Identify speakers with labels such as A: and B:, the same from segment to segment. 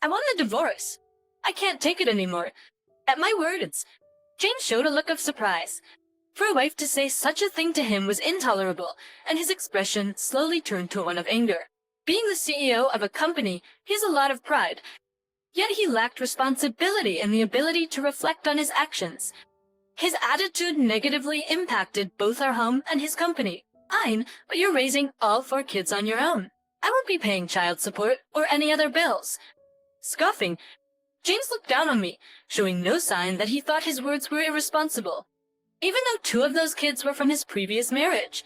A: I want a divorce. I can't take it anymore. At my words, James showed a look of surprise. For a wife to say such a thing to him was intolerable, and his expression slowly turned to one of anger. Being the CEO of a company, he has a lot of pride. Yet he lacked responsibility and the ability to reflect on his actions. His attitude negatively impacted both our home and his company. Fine, but you're raising all 4 kids on your own. I won't be paying child support or any other bills. Scoffing, James looked down on me, showing no sign that he thought his words were irresponsible. Even though 2 of those kids were from his previous marriage.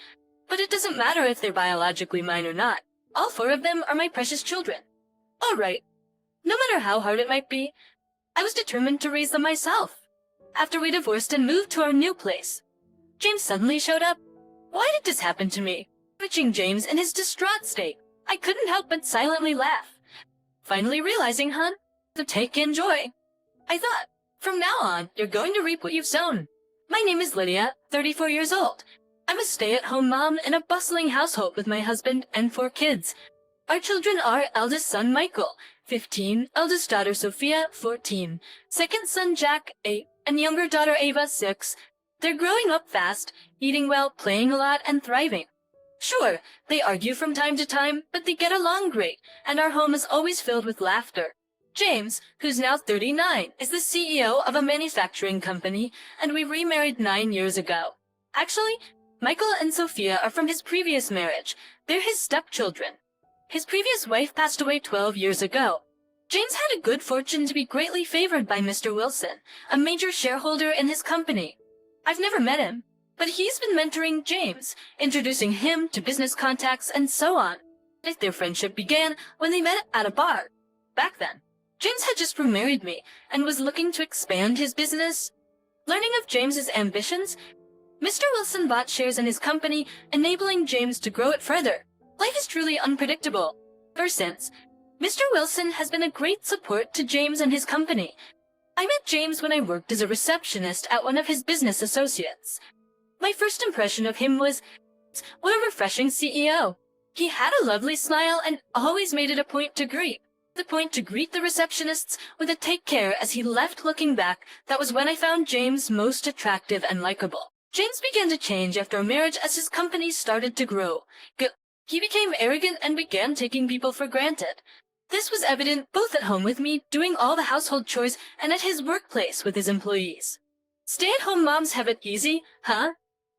A: But it doesn't matter if they're biologically mine or not. All 4 of them are my precious children. All right. No matter how hard it might be, I was determined to raise them myself. After we divorced and moved to our new place, James suddenly showed up. Why did this happen to me? Watching James in his distraught state, I couldn't help but silently laugh. Finally realizing, to take in joy. I thought, from now on, you're going to reap what you've sown. My name is Lydia, 34 years old. I'm a stay-at-home mom in a bustling household with my husband and 4 kids. Our children are eldest son Michael, 15, eldest daughter Sophia, 14, second son Jack, 8, and younger daughter Ava, 6. They're growing up fast, eating well, playing a lot, and thriving. Sure, they argue from time to time, but they get along great, and our home is always filled with laughter. James, who's now 39, is the CEO of a manufacturing company, and we remarried 9 years ago. Actually, Michael and Sophia are from his previous marriage. They're his stepchildren. His previous wife passed away 12 years ago. James had a good fortune to be greatly favored by Mr. Wilson, a major shareholder in his company. I've never met him, but he's been mentoring James, introducing him to business contacts and so on. Their friendship began when they met at a bar. Back then, James had just remarried me and was looking to expand his business. Learning of James's ambitions, Mr. Wilson bought shares in his company, enabling James to grow it further. Life is truly unpredictable. Ever since, Mr. Wilson has been a great support to James and his company. I met James when I worked as a receptionist at one of his business associates. My first impression of him was, what a refreshing CEO. He had a lovely smile and always made it a point to greet. The receptionists with a take care as he left. Looking back, that was when I found James most attractive and likable. James began to change after our marriage as his company started to grow. He became arrogant and began taking people for granted. This was evident both at home with me, doing all the household chores, and at his workplace with his employees. Stay-at-home moms have it easy, huh?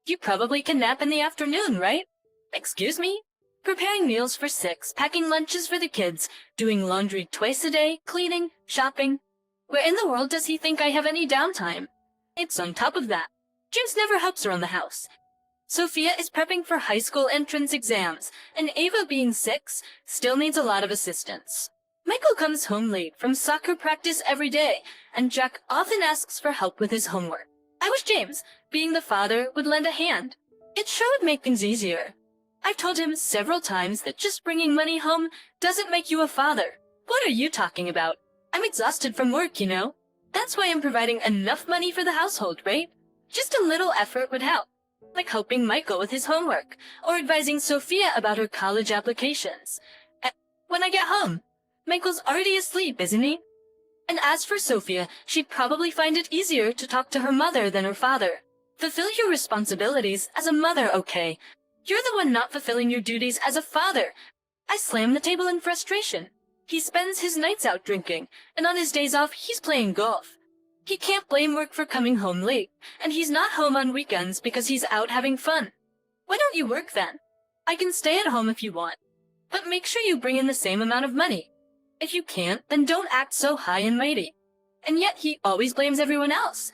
A: You probably can nap in the afternoon, right? Excuse me? Preparing meals for 6, packing lunches for the kids, doing laundry twice a day, cleaning, shopping. Where in the world does he think I have any downtime? It's on top of that. James never helps around the house. Sophia is prepping for high school entrance exams, and Ava, being 6, still needs a lot of assistance. Michael comes home late from soccer practice every day, and Jack often asks for help with his homework. I wish James, being the father, would lend a hand. It sure would make things easier. I've told him several times that just bringing money home doesn't make you a father. What are you talking about? I'm exhausted from work, you know. That's why I'm providing enough money for the household, right? Just a little effort would help. Like helping Michael with his homework, or advising Sophia about her college applications. And when I get home, Michael's already asleep, isn't he? And as for Sophia, she'd probably find it easier to talk to her mother than her father. Fulfill your responsibilities as a mother, okay? You're the one not fulfilling your duties as a father. I slam the table in frustration. He spends his nights out drinking, and on his days off, he's playing golf. He can't blame work for coming home late, and he's not home on weekends because he's out having fun. Why don't you work then? I can stay at home if you want, but make sure you bring in the same amount of money. If you can't, then don't act so high and mighty. And yet he always blames everyone else.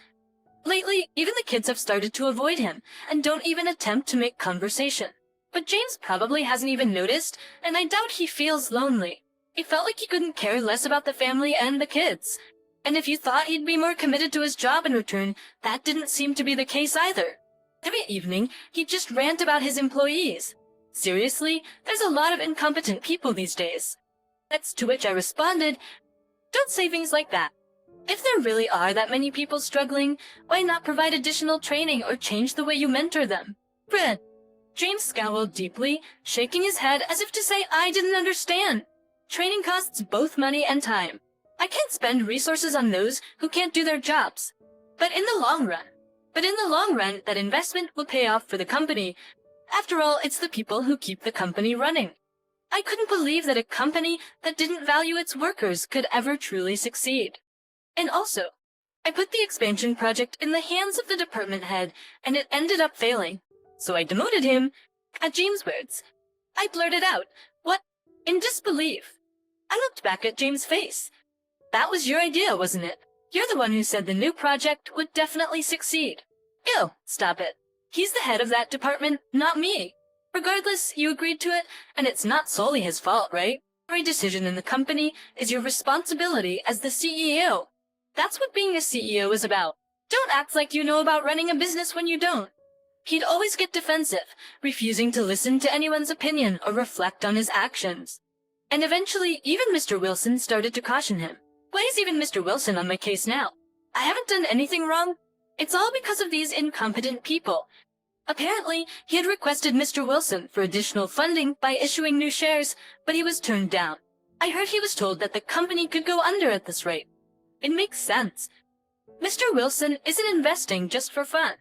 A: Lately, even the kids have started to avoid him, and don't even attempt to make conversation. But James probably hasn't even noticed, and I doubt he feels lonely. He felt like he couldn't care less about the family and the kids. And if you thought he'd be more committed to his job in return, that didn't seem to be the case either. Every evening, he'd just rant about his employees. Seriously, there's a lot of incompetent people these days. That's to which I responded, don't say things like that. If there really are that many people struggling, why not provide additional training or change the way you mentor them? Fred. James scowled deeply, shaking his head as if to say I didn't understand. Training costs both money and time. I can't spend resources on those who can't do their jobs. But in the long run, that investment will pay off for the company. After all, it's the people who keep the company running. I couldn't believe that a company that didn't value its workers could ever truly succeed. And also, I put the expansion project in the hands of the department head, and it ended up failing. So I demoted him. At James' words, I blurted out, "What?" in disbelief. I looked back at James' face. "That was your idea, wasn't it? You're the one who said the new project would definitely succeed." "Ew, stop it. He's the head of that department, not me. Regardless, you agreed to it, and it's not solely his fault, right? Every decision in the company is your responsibility as the CEO. That's what being a CEO is about. Don't act like you know about running a business when you don't." He'd always get defensive, refusing to listen to anyone's opinion or reflect on his actions. And eventually, even Mr. Wilson started to caution him. "Why is even Mr. Wilson on my case now? I haven't done anything wrong. It's all because of these incompetent people." Apparently, he had requested Mr. Wilson for additional funding by issuing new shares, but he was turned down. I heard he was told that the company could go under at this rate. It makes sense. Mr. Wilson isn't investing just for fun.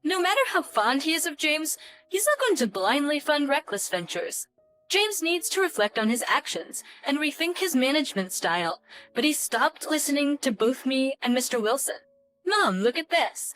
A: No matter how fond he is of James, he's not going to blindly fund reckless ventures. James needs to reflect on his actions and rethink his management style, but he stopped listening to both me and Mr. Wilson. "Mom, look at this."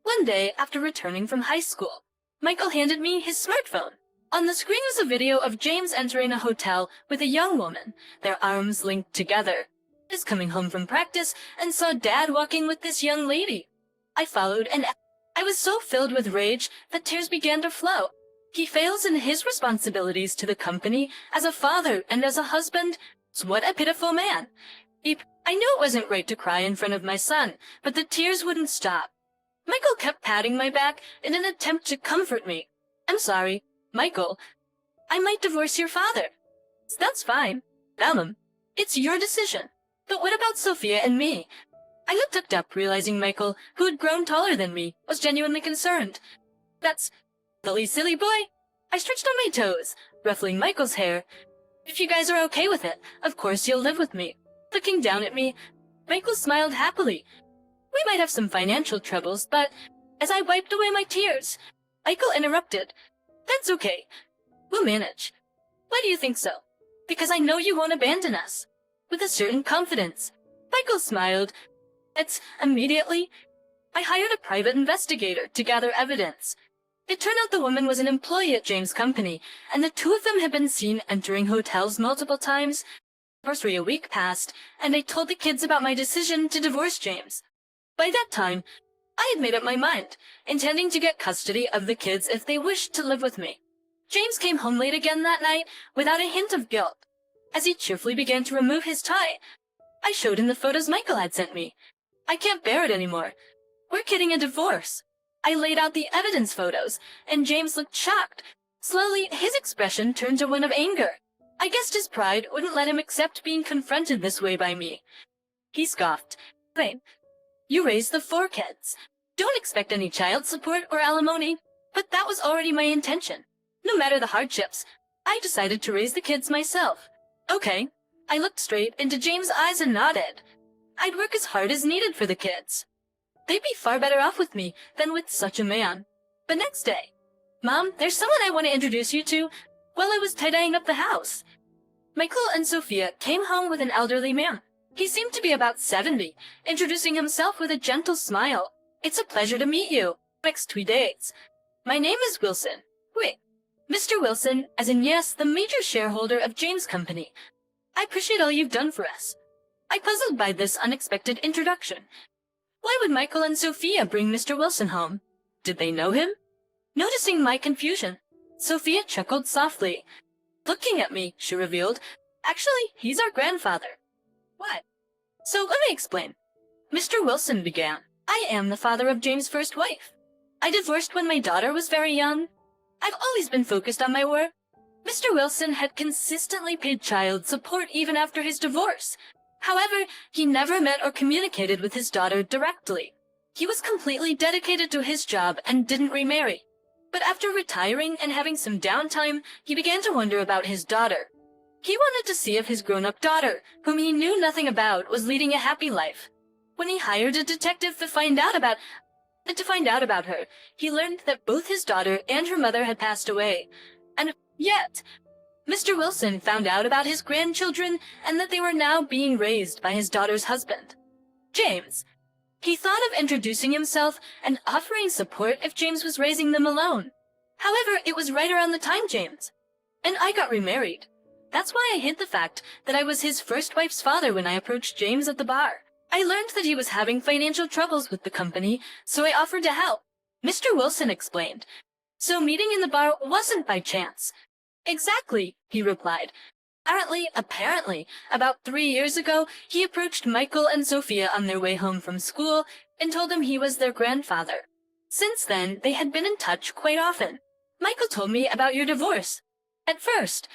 A: One day, after returning from high school, Michael handed me his smartphone. On the screen was a video of James entering a hotel with a young woman, their arms linked together. He was coming home from practice and saw Dad walking with this young lady. I followed, and I was so filled with rage that tears began to flow. He fails in his responsibilities to the company as a father and as a husband. What a pitiful man. I knew it wasn't right to cry in front of my son, but the tears wouldn't stop. Michael kept patting my back in an attempt to comfort me. "I'm sorry, Michael. I might divorce your father." "That's fine. Tell him. It's your decision. But what about Sophia and me?" I looked up, realizing Michael, who had grown taller than me, was genuinely concerned. "That's silly boy." I stretched on my toes, ruffling Michael's hair. "If you guys are okay with it, of course you'll live with me." Looking down at me, Michael smiled happily. "We might have some financial troubles, but..." As I wiped away my tears, Michael interrupted. "That's okay. We'll manage." "Why do you think so?" "Because I know you won't abandon us." With a certain confidence, Michael smiled. Immediately, I hired a private investigator to gather evidence. It turned out the woman was an employee at James' company, and the two of them had been seen entering hotels multiple times. Anniversary a week passed, and I told the kids about my decision to divorce James. By that time, I had made up my mind, intending to get custody of the kids if they wished to live with me. James came home late again that night, without a hint of guilt. As he cheerfully began to remove his tie, I showed him the photos Michael had sent me. "I can't bear it anymore. We're getting a divorce." I laid out the evidence photos, and James looked shocked. Slowly, his expression turned to one of anger. I guessed his pride wouldn't let him accept being confronted this way by me. He scoffed. "Fine. You raised the 4 kids. Don't expect any child support or alimony." But that was already my intention. No matter the hardships, I decided to raise the kids myself. "Okay." I looked straight into James' eyes and nodded. I'd work as hard as needed for the kids. They'd be far better off with me than with such a man. The next day, "Mom, there's someone I want to introduce you to," while I was tidying up the house. Michael and Sophia came home with an elderly man. He seemed to be about 70, introducing himself with a gentle smile. "It's a pleasure to meet you. Next 2 days. My name is Wilson." Wait, Mr. Wilson, as in yes, the major shareholder of James' company. "I appreciate all you've done for us." I puzzled by this unexpected introduction. Why would Michael and Sophia bring Mr. Wilson home? Did they know him? Noticing my confusion, Sophia chuckled softly. Looking at me, she revealed, "Actually, he's our grandfather." "What?" "So let me explain." Mr. Wilson began. "I am the father of James' first wife. I divorced when my daughter was very young. I've always been focused on my work. Mr. Wilson had consistently paid child support even after his divorce. However, he never met or communicated with his daughter directly. He was completely dedicated to his job and didn't remarry. But after retiring and having some downtime, he began to wonder about his daughter. He wanted to see if his grown-up daughter, whom he knew nothing about, was leading a happy life. When he hired a detective to find out about her, he learned that both his daughter and her mother had passed away. And yet, Mr. Wilson found out about his grandchildren and that they were now being raised by his daughter's husband, James. He thought of introducing himself and offering support if James was raising them alone. However, it was right around the time James and I got remarried. That's why I hid the fact that I was his first wife's father when I approached James at the bar. I learned that he was having financial troubles with the company, so I offered to help. Mr. Wilson explained. So meeting in the bar wasn't by chance. Exactly, he replied. Apparently, about 3 years ago, he approached Michael and Sophia on their way home from school and told them he was their grandfather. Since then, they had been in touch quite often. Michael told me about your divorce. At first,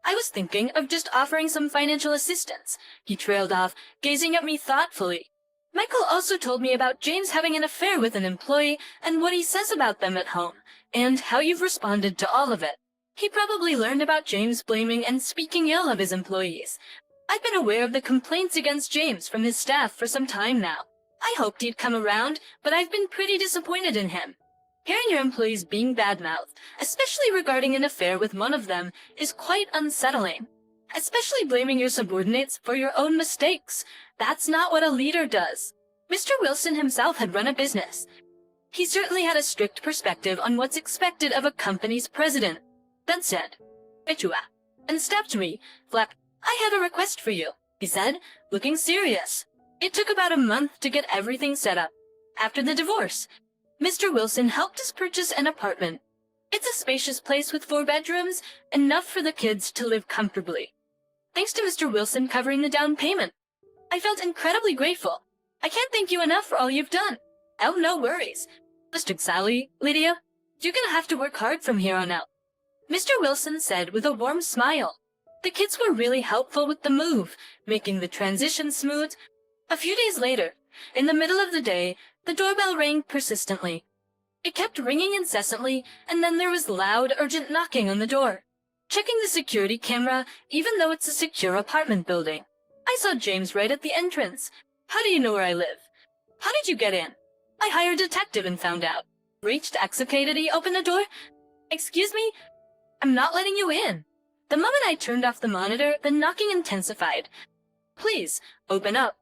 A: I was thinking of just offering some financial assistance. He trailed off, gazing at me thoughtfully. Michael also told me about James having an affair with an employee and what he says about them at home, and how you've responded to all of it. He probably learned about James blaming and speaking ill of his employees. I've been aware of the complaints against James from his staff for some time now. I hoped he'd come around, but I've been pretty disappointed in him. Hearing your employees being bad-mouthed, especially regarding an affair with one of them, is quite unsettling. Especially blaming your subordinates for your own mistakes. That's not what a leader does. Mr. Wilson himself had run a business. He certainly had a strict perspective on what's expected of a company's president. Then said, "Bitua," and stepped me, flapped. "I have a request for you," he said, looking serious. It took about a month to get everything set up. After the divorce, Mr. Wilson helped us purchase an apartment. It's a spacious place with 4 bedrooms, enough for the kids to live comfortably. Thanks to Mr. Wilson covering the down payment. I felt incredibly grateful. I can't thank you enough for all you've done. Oh, no worries. Mr. Sally, Lydia, you're gonna have to work hard from here on out, Mr. Wilson said with a warm smile. The kids were really helpful with the move, making the transition smooth. A few days later, in the middle of the day, the doorbell rang persistently. It kept ringing incessantly, and then there was loud, urgent knocking on the door. Checking the security camera, even though it's a secure apartment building. I saw James right at the entrance. How do you know where I live? How did you get in? I hired a detective and found out. Reached okay, did he open the door? Excuse me? I'm not letting you in. The moment I turned off the monitor, the knocking intensified. Please, open up.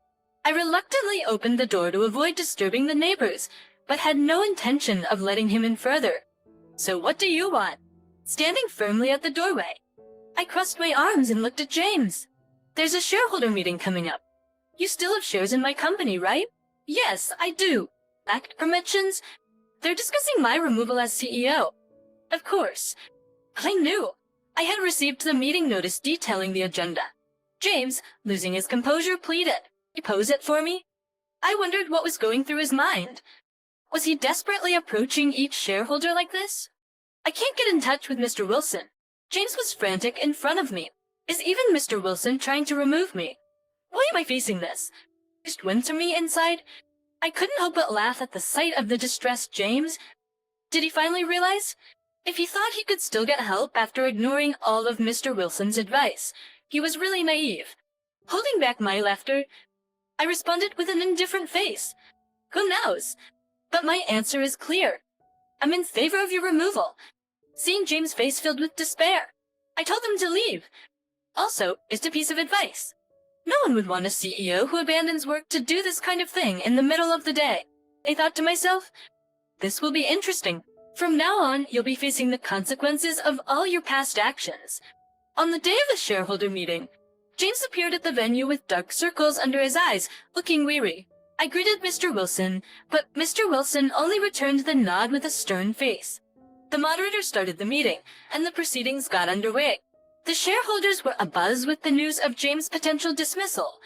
A: I reluctantly opened the door to avoid disturbing the neighbors, but had no intention of letting him in further. So what do you want? Standing firmly at the doorway, I crossed my arms and looked at James. There's a shareholder meeting coming up. You still have shares in my company, right? Yes, I do. Act permissions? They're discussing my removal as CEO. Of course. I knew. I had received the meeting notice detailing the agenda. James, losing his composure, pleaded. "You pose it for me?" I wondered what was going through his mind. Was he desperately approaching each shareholder like this? I can't get in touch with Mr. Wilson. James was frantic in front of me. Is even Mr. Wilson trying to remove me? Why am I facing this? Just went through me inside. I couldn't help but laugh at the sight of the distressed James. Did he finally realize? If he thought he could still get help after ignoring all of Mr. Wilson's advice, he was really naive. Holding back my laughter, I responded with an indifferent face. Who knows? But my answer is clear. I'm in favor of your removal. Seeing James' face filled with despair, I told him to leave. Also, just a piece of advice. No one would want a CEO who abandons work to do this kind of thing in the middle of the day. I thought to myself, this will be interesting. From now on, you'll be facing the consequences of all your past actions. On the day of the shareholder meeting, James appeared at the venue with dark circles under his eyes, looking weary. I greeted Mr. Wilson, but Mr. Wilson only returned the nod with a stern face. The moderator started the meeting, and the proceedings got underway. The shareholders were abuzz with the news of James' potential dismissal.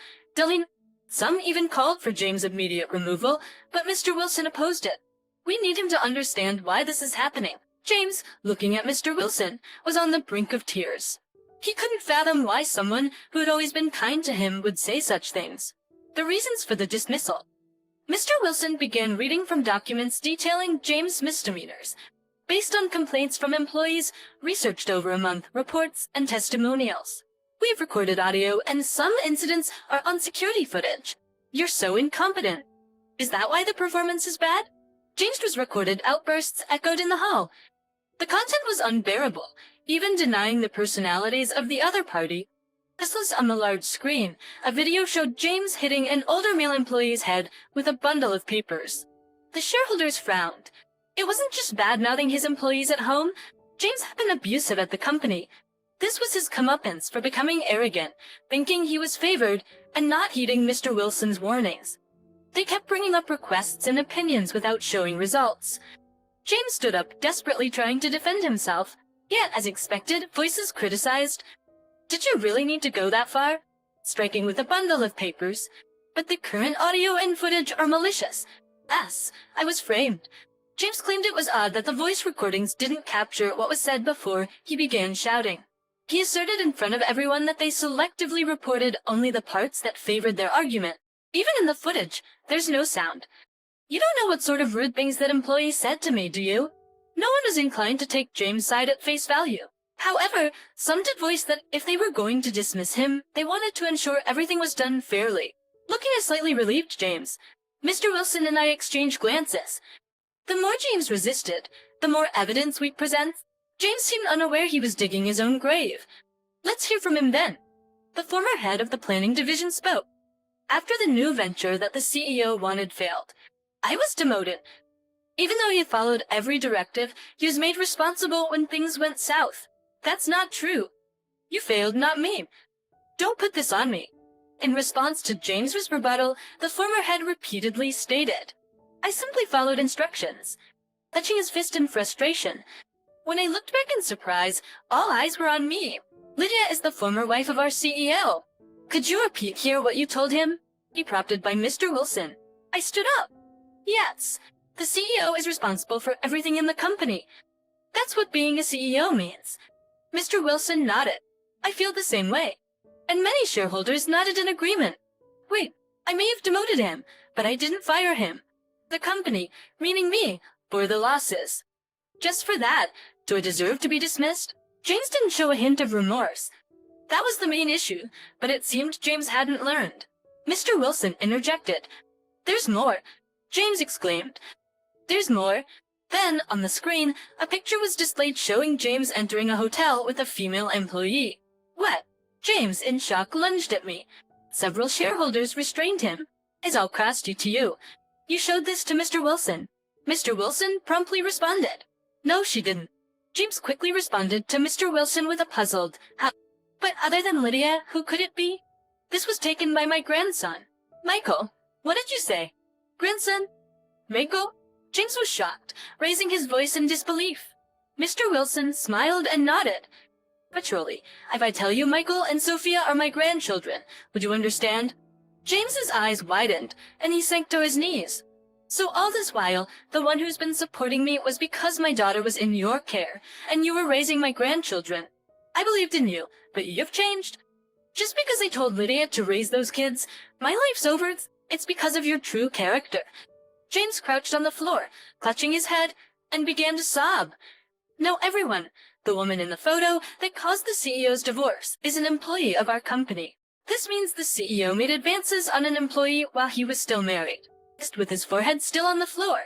A: Some even called for James' immediate removal, but Mr. Wilson opposed it. We need him to understand why this is happening. James, looking at Mr. Wilson, was on the brink of tears. He couldn't fathom why someone who had always been kind to him would say such things. The reasons for the dismissal. Mr. Wilson began reading from documents detailing James' misdemeanors, based on complaints from employees researched over a month, reports, and testimonials. We've recorded audio, and some incidents are on security footage. You're so incompetent. Is that why the performance is bad? James' recorded outbursts echoed in the hall. The content was unbearable, even denying the personalities of the other party. This on the large screen, a video showed James hitting an older male employee's head with a bundle of papers. The shareholders frowned. It wasn't just bad-mouthing his employees at home. James had been abusive at the company. This was his comeuppance for becoming arrogant, thinking he was favored, and not heeding Mr. Wilson's warnings. They kept bringing up requests and opinions without showing results. James stood up, desperately trying to defend himself. Yet, as expected, voices criticized. Did you really need to go that far? Striking with a bundle of papers. But the current audio and footage are malicious. Yes, I was framed. James claimed it was odd that the voice recordings didn't capture what was said before he began shouting. He asserted in front of everyone that they selectively reported only the parts that favored their argument. Even in the footage, there's no sound. You don't know what sort of rude things that employee said to me, do you? No one was inclined to take James' side at face value. However, some did voice that if they were going to dismiss him, they wanted to ensure everything was done fairly. Looking at slightly relieved James, Mr. Wilson and I exchanged glances. The more James resisted, the more evidence we present. James seemed unaware he was digging his own grave. Let's hear from him then. The former head of the planning division spoke. After the new venture that the CEO wanted failed, I was demoted. Even though he followed every directive, he was made responsible when things went south. That's not true. You failed, not me. Don't put this on me. In response to James's rebuttal, the former head repeatedly stated, I simply followed instructions. Touching his fist in frustration. When I looked back in surprise, all eyes were on me. Lydia is the former wife of our CEO. Could you repeat here what you told him? He prompted by Mr. Wilson. I stood up. Yes, the CEO is responsible for everything in the company. That's what being a CEO means. Mr. Wilson nodded. I feel the same way. And many shareholders nodded in agreement. Wait, I may have demoted him, but I didn't fire him. The company, meaning me, bore the losses. Just for that, do I deserve to be dismissed? James didn't show a hint of remorse. That was the main issue, but it seemed James hadn't learned. Mr. Wilson interjected. There's more. James exclaimed. There's more. Then, on the screen, a picture was displayed showing James entering a hotel with a female employee. What? James, in shock, lunged at me. Several shareholders restrained him. It's all crusty to you. You showed this to Mr. Wilson. Mr. Wilson promptly responded. No, she didn't. James quickly responded to Mr. Wilson with a puzzled, But other than Lydia, who could it be? This was taken by my grandson. Michael, what did you say? Grandson? Michael? James was shocked, raising his voice in disbelief. Mr. Wilson smiled and nodded. But surely, if I tell you Michael and Sophia are my grandchildren, would you understand? James's eyes widened, and he sank to his knees. So all this while, the one who's been supporting me was because my daughter was in your care, and you were raising my grandchildren. I believed in you, but you've changed. Just because I told Lydia to raise those kids, my life's over. It's because of your true character. James crouched on the floor, clutching his head, and began to sob. Now everyone, the woman in the photo that caused the CEO's divorce, is an employee of our company. This means the CEO made advances on an employee while he was still married, with his forehead still on the floor.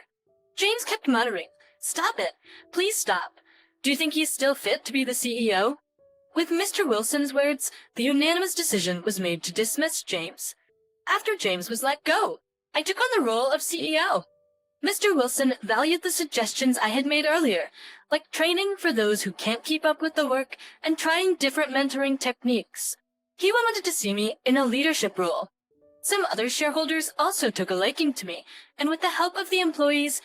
A: James kept muttering, Stop it. Please stop. Do you think he's still fit to be the CEO? With Mr. Wilson's words, the unanimous decision was made to dismiss James. After James was let go, I took on the role of CEO. Mr. Wilson valued the suggestions I had made earlier, like training for those who can't keep up with the work and trying different mentoring techniques. He wanted to see me in a leadership role. Some other shareholders also took a liking to me, and with the help of the employees,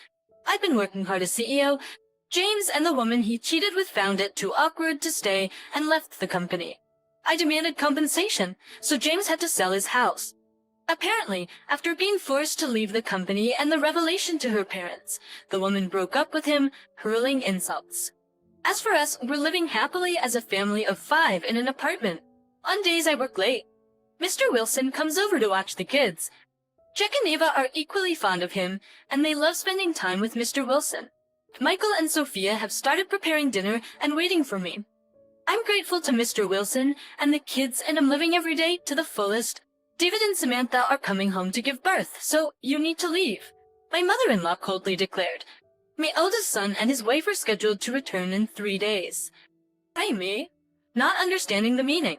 A: I've been working hard as CEO. James and the woman he cheated with found it too awkward to stay and left the company. I demanded compensation, so James had to sell his house. Apparently, after being forced to leave the company and the revelation to her parents, the woman broke up with him, hurling insults. As for us, we're living happily as a family of 5 in an apartment. On days I work late, Mr. Wilson comes over to watch the kids. Jack and Eva are equally fond of him, and they love spending time with Mr. Wilson. Michael and Sophia have started preparing dinner and waiting for me. I'm grateful to Mr. Wilson and the kids, and I'm living every day to the fullest. David and Samantha are coming home to give birth, so you need to leave, my mother-in-law coldly declared. My eldest son and his wife are scheduled to return in 3 days. Hey, me? Not understanding the meaning.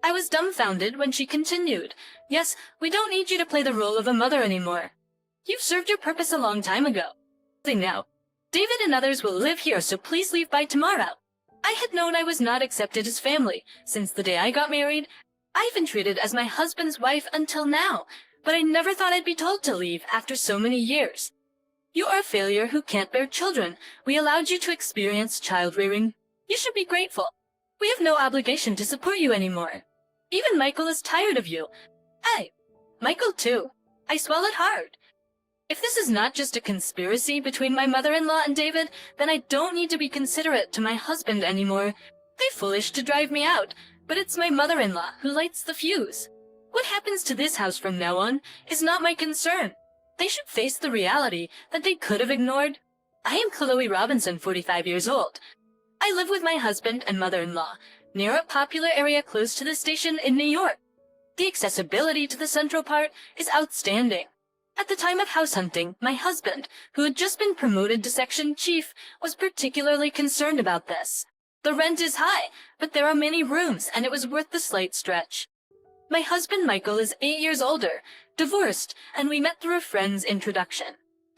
A: I was dumbfounded when she continued. Yes, we don't need you to play the role of a mother anymore. You've served your purpose a long time ago. Now, David and others will live here, so please leave by tomorrow. I had known I was not accepted as family since the day I got married. I've been treated as my husband's wife until now, but I never thought I'd be told to leave after so many years. You are a failure who can't bear children. We allowed you to experience child-rearing. You should be grateful. We have no obligation to support you anymore. Even Michael is tired of you. Hey, Michael too. I swallowed hard. If this is not just a conspiracy between my mother-in-law and David, then I don't need to be considerate to my husband anymore. They're foolish to drive me out, but it's my mother-in-law who lights the fuse. What happens to this house from now on is not my concern. They should face the reality that they could have ignored. I am Chloe Robinson, 45 years old. I live with my husband and mother-in-law, near a popular area close to the station in New York. The accessibility to the central part is outstanding. At the time of house hunting, my husband, who had just been promoted to section chief, was particularly concerned about this. The rent is high, but there are many rooms, and it was worth the slight stretch. My husband Michael is 8 years older, divorced, and we met through a friend's introduction.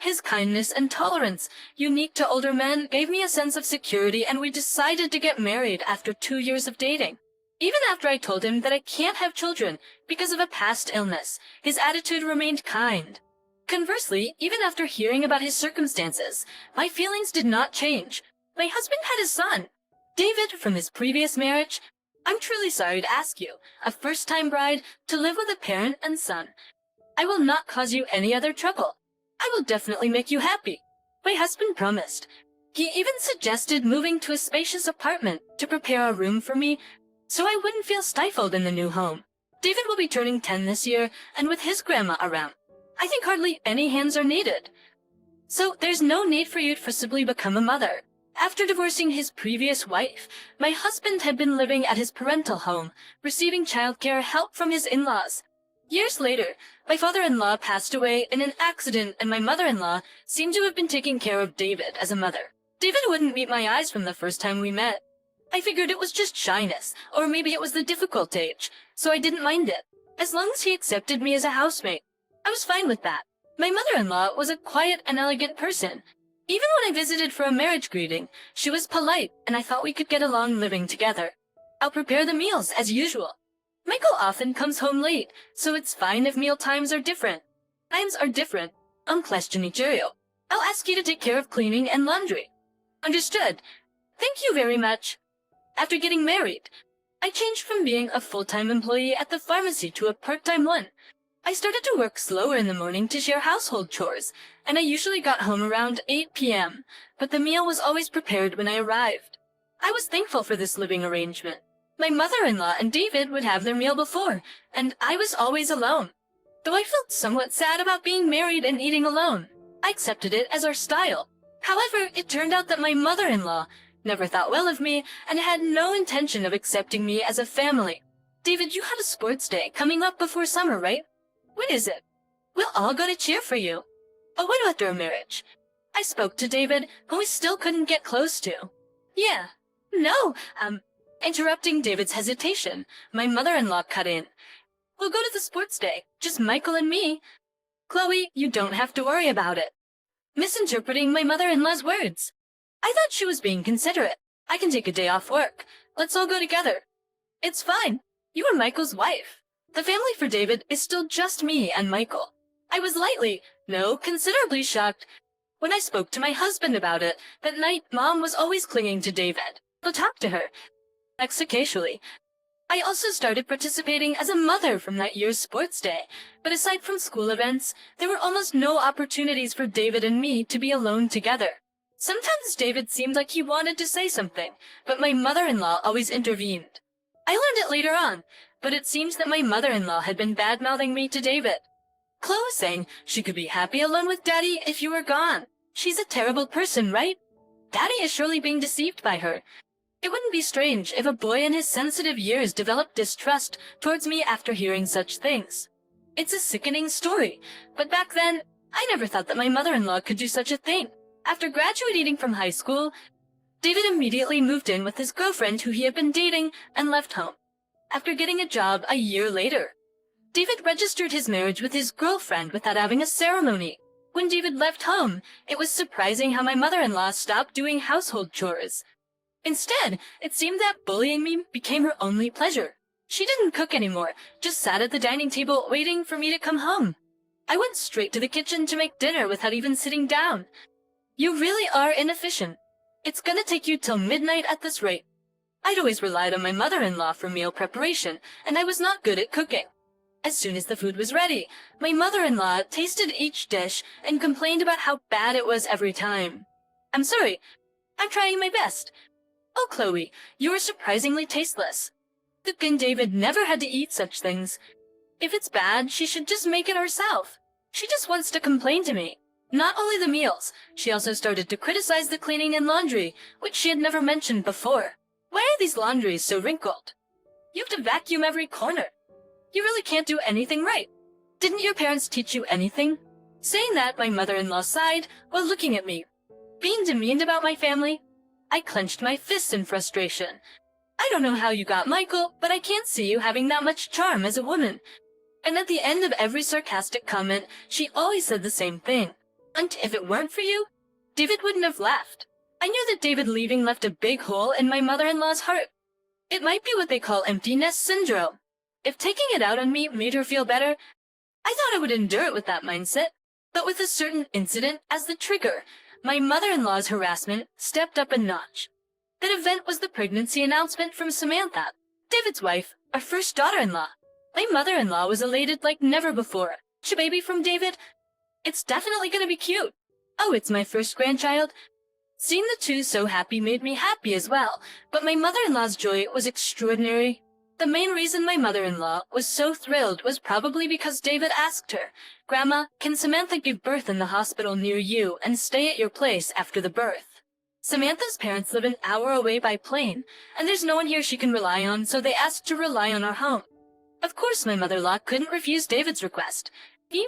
A: His kindness and tolerance, unique to older men, gave me a sense of security, and we decided to get married after 2 years of dating. Even after I told him that I can't have children because of a past illness, his attitude remained kind. Conversely, even after hearing about his circumstances, my feelings did not change. My husband had a son, David, from his previous marriage. I'm truly sorry to ask you, a first-time bride, to live with a parent and son. I will not cause you any other trouble. I will definitely make you happy. My husband promised. He even suggested moving to a spacious apartment to prepare a room for me so I wouldn't feel stifled in the new home. David will be turning 10 this year, and with his grandma around, I think hardly any hands are needed. So there's no need for you to forcibly become a mother. After divorcing his previous wife, my husband had been living at his parental home, receiving childcare help from his in-laws. Years later, my father-in-law passed away in an accident, and my mother-in-law seemed to have been taking care of David as a mother. David wouldn't meet my eyes from the first time we met. I figured it was just shyness, or maybe it was the difficult age, so I didn't mind it. As long as he accepted me as a housemate, I was fine with that. My mother-in-law was a quiet and elegant person. Even when I visited for a marriage greeting, she was polite, and I thought we could get along living together. I'll prepare the meals as usual. Michael often comes home late, so it's fine if meal times are different. Times are different. Unquestionario. I'll ask you to take care of cleaning and laundry. Understood. Thank you very much. After getting married, I changed from being a full-time employee at the pharmacy to a part-time one. I started to work slower in the morning to share household chores, and I usually got home around 8 p.m., but the meal was always prepared when I arrived. I was thankful for this living arrangement. My mother-in-law and David would have their meal before, and I was always alone. Though I felt somewhat sad about being married and eating alone, I accepted it as our style. However, it turned out that my mother-in-law never thought well of me and had no intention of accepting me as a family. David, you had a sports day coming up before summer, right? When is it? We'll all go to cheer for you. Oh, what about their marriage? I spoke to David, who we still couldn't get close to. Yeah. No, interrupting David's hesitation, my mother-in-law cut in. We'll go to the sports day, just Michael and me. Chloe, you don't have to worry about it. Misinterpreting my mother-in-law's words. I thought she was being considerate. I can take a day off work. Let's all go together. It's fine. You are Michael's wife. The family for David is still just me and Michael. I was considerably shocked when I spoke to my husband about it. That night, Mom was always clinging to David. I'll talk to her. Occasionally. I also started participating as a mother from that year's sports day, but aside from school events, there were almost no opportunities for David and me to be alone together. Sometimes David seemed like he wanted to say something, but my mother-in-law always intervened. I learned it later on, but it seems that my mother-in-law had been bad-mouthing me to David. Chloe was saying she could be happy alone with Daddy if you were gone. She's a terrible person, right? Daddy is surely being deceived by her. It wouldn't be strange if a boy in his sensitive years developed distrust towards me after hearing such things. It's a sickening story, but back then, I never thought that my mother-in-law could do such a thing. After graduating from high school, David immediately moved in with his girlfriend who he had been dating and left home. After getting a job a year later, David registered his marriage with his girlfriend without having a ceremony. When David left home, it was surprising how my mother-in-law stopped doing household chores. Instead, it seemed that bullying me became her only pleasure. She didn't cook anymore, just sat at the dining table waiting for me to come home. I went straight to the kitchen to make dinner without even sitting down. You really are inefficient. It's gonna take you till midnight at this rate. I'd always relied on my mother-in-law for meal preparation, and I was not good at cooking. As soon as the food was ready, my mother-in-law tasted each dish and complained about how bad it was every time. I'm sorry. I'm trying my best. Oh, Chloe, you are surprisingly tasteless. Luke and David never had to eat such things. If it's bad, she should just make it herself. She just wants to complain to me. Not only the meals, she also started to criticize the cleaning and laundry, which she had never mentioned before. Why are these laundries so wrinkled? You have to vacuum every corner. You really can't do anything right. Didn't your parents teach you anything? Saying that, my mother-in-law sighed while looking at me. Being demeaned about my family? I clenched my fists in frustration. I don't know how you got Michael, but I can't see you having that much charm as a woman. And at the end of every sarcastic comment, she always said the same thing. And if it weren't for you, David wouldn't have left. I knew that David leaving left a big hole in my mother-in-law's heart. It might be what they call empty nest syndrome. If taking it out on me made her feel better, I thought I would endure it with that mindset. But with a certain incident as the trigger, my mother-in-law's harassment stepped up a notch. That event was the pregnancy announcement from Samantha, David's wife, our first daughter-in-law. My mother-in-law was elated like never before. A baby from David? It's definitely gonna be cute. Oh, it's my first grandchild. Seeing the two so happy made me happy as well, but my mother-in-law's joy was extraordinary. The main reason my mother-in-law was so thrilled was probably because David asked her, "Grandma, can Samantha give birth in the hospital near you and stay at your place after the birth?" Samantha's parents live an hour away by plane, and there's no one here she can rely on, so they asked to rely on our home. Of course, my mother-in-law couldn't refuse David's request.